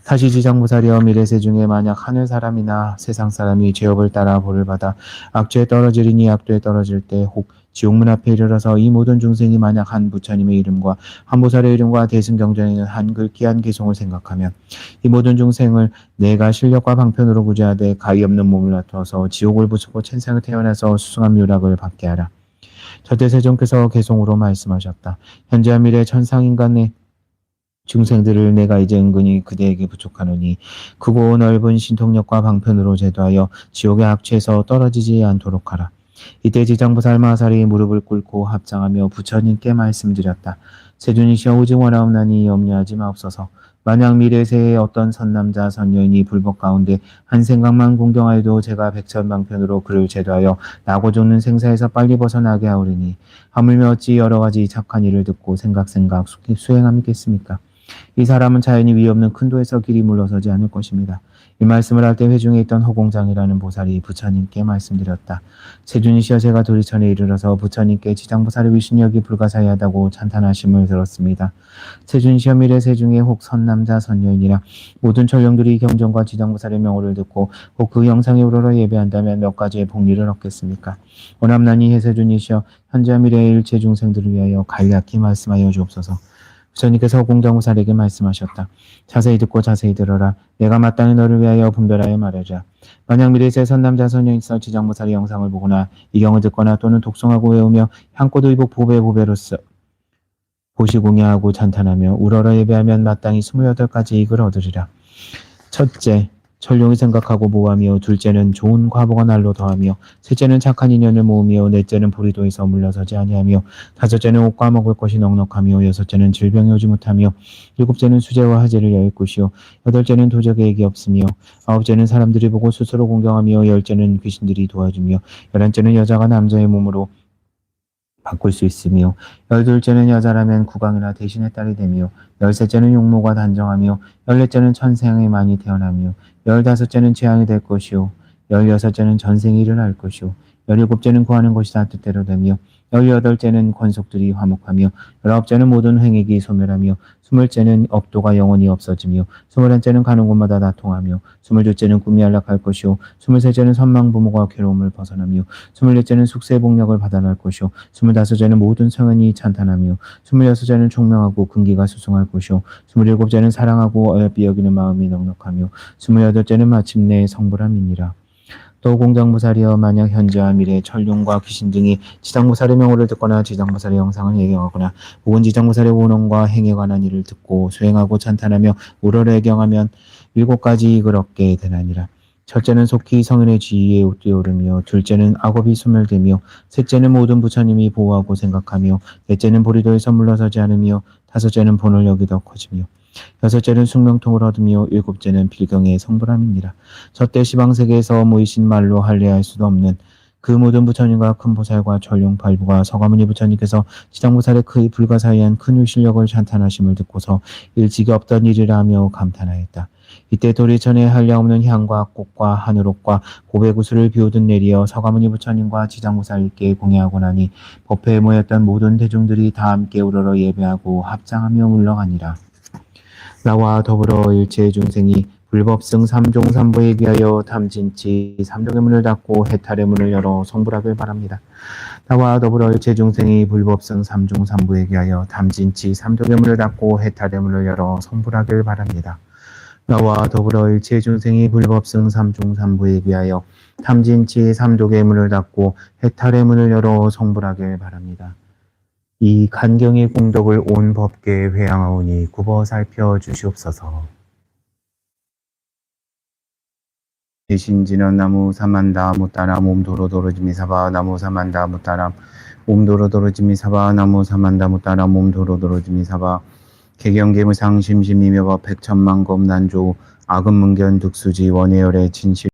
다시 지장보살이여 미래세 중에 만약 하늘 사람이나 세상 사람이 죄업을 따라 벌을 받아 악죄에 떨어지리니 악도에 떨어질 때 혹 지옥문 앞에 이르러서 이 모든 중생이 만약 한 부처님의 이름과 한 보살의 이름과 대승경전에 있는 한 글귀 한 개송을 생각하면 이 모든 중생을 내가 실력과 방편으로 구제하되 가히 없는 몸을 놔두어서 지옥을 부수고 천상에 태어나서 수승한 묘락을 받게 하라. 저때 세존께서 개송으로 말씀하셨다. 현재와 미래 천상인간의 중생들을 내가 이제 은근히 그대에게 부족하노니 크고 넓은 신통력과 방편으로 제도하여 지옥의 악취에서 떨어지지 않도록 하라. 이때 지장보살 마하살이 무릎을 꿇고 합장하며 부처님께 말씀드렸다. 세존이시여 오직 원하옵나니 염려하지 마옵소서. 만약 미래세에 어떤 선남자 선녀인이 불법 가운데 한 생각만 공경하여도 제가 백천방편으로 그를 제도하여 나고 죽는 생사에서 빨리 벗어나게 하오리니 하물며 어찌 여러 가지 착한 일을 듣고 생각 수행함이겠습니까? 이 사람은 자연히 위없는 큰 도에서 길이 물러서지 않을 것입니다. 이 말씀을 할 때 회중에 있던 허공장이라는 보살이 부처님께 말씀드렸다. 세존이시여 제가 도리천에 이르러서 부처님께 지장보살의 위신력이 불가사의하다고 찬탄하심을 들었습니다. 세존이시여 미래세 중에 혹 선남자 선녀인이라 모든 천령들이 경전과 지장보살의 명호를 듣고 혹 그 영상에 우러러 예배한다면 몇 가지의 복리를 얻겠습니까? 오남나니 해세존이시여 현재와 미래의 일체 중생들을 위하여 간략히 말씀하여 주옵소서. 부처님께서 공정보살에게 말씀하셨다. 자세히 듣고 자세히 들어라. 내가 마땅히 너를 위하여 분별하여 말하자. 만약 미래세 선남자 선녀 있어 지장보살의 영상을 보거나 이경을 듣거나 또는 독송하고 외우며 향꽃 의복 보배로써 보시 공양하고 찬탄하며 우러러 예배하면 마땅히 28가지 이익을 얻으리라. 첫째, 천룡이 생각하고 모하며 둘째는 좋은 과보가 날로 더하며 셋째는 착한 인연을 모으며 넷째는 보리도에서 물러서지 아니하며 다섯째는 옷과 먹을 것이 넉넉하며 여섯째는 질병이 오지 못하며 일곱째는 수제와 화제를 열 것이요 여덟째는 도적의 액이 없으며 아홉째는 사람들이 보고 스스로 공경하며 열째는 귀신들이 도와주며 열한째는 여자가 남자의 몸으로 바꿀 수 있으며 12째는 여자라면 국왕이나 대신의 딸이 되며 13째는 용모가 단정하며 14째는 천생이 많이 태어나며 15째는 재앙이 될 것이요 16째는 전생이 일어날 것이요 17째는 구하는 것이 다 뜻대로 되며 18째는 권속들이 화목하며 19째는 모든 횡액이 소멸하며 20째는 업도가 영원히 없어지며 21째는 가는 곳마다 다 통하며 22째는 꿈이 안락할 것이요 23째는 선망 부모가 괴로움을 벗어나며 24째는 숙세 복력을 받아날 것이요 25째는 모든 성현이 찬탄하며 26째는 총명하고 근기가 수승할 것이요 27째는 사랑하고 어여삐 여기는 마음이 넉넉하며 28째는 마침내 성불함이니라. 또 공장무살이여 만약 현재와 미래 천룡과 귀신 등이 지장무살의 명호를 듣거나 지장무살의 영상을 예경하거나 혹은 지장무살의 원언과 행에 관한 일을 듣고 수행하고 찬탄하며 우러러 예경하면 7가지 이익을 얻게 되나니라. 첫째는 속히 성인의 지위에 뛰어오르며 둘째는 악업이 소멸되며 셋째는 모든 부처님이 보호하고 생각하며 넷째는 보리도에서 물러서지 않으며 다섯째는 본을 여기 더 커지며 여섯째는 숙명통을 얻으며 일곱째는 필경의 성불함이니라. 저때 시방세계에서 모이신 말로 할례할 수도 없는 그 모든 부처님과 큰 보살과 전룡 발부가 서가모니 부처님께서 지장보살의 그 불가사의한 큰 위실력을 찬탄하심을 듣고서 일찍이 없던 일이라 하며 감탄하였다. 이때 도리천에 한량없는 향과 꽃과 하늘옥과 고배구슬을 비우듯 내리어 서가모니 부처님과 지장보살께 공양하고 나니 법회에 모였던 모든 대중들이 다 함께 우러러 예배하고 합장하며 물러가니라. 나와 더불어 일체 중생이 불법승 삼종삼부에 비하여 탐진치 삼독의 문을 닫고 해탈의 문을 열어 성불하길 바랍니다. 나와 더불어 일체 중생이 불법승 삼종삼부에 비하여 탐진치 삼독의 문을 닫고 해탈의 문을 열어 성불하길 바랍니다. 나와 더불어 일체 중생이 불법승 삼종삼부에 비하여 탐진치 삼독의 문을 닫고 해탈의 문을 열어 성불하길 바랍니다. 이 간경의 공덕을 온 법계에 회양하오니 굽어 살펴 주시옵소서. 대신지는 나무 사만다 무따라 몸도로도로지미 사바 나무 사만다 무따라 몸도로도로지미 사바 나무 사만다 무따라 몸도로도로지미 사바 개경계무상 심심이며 백천만검 난조 악음문견 득수지 원해열의 진실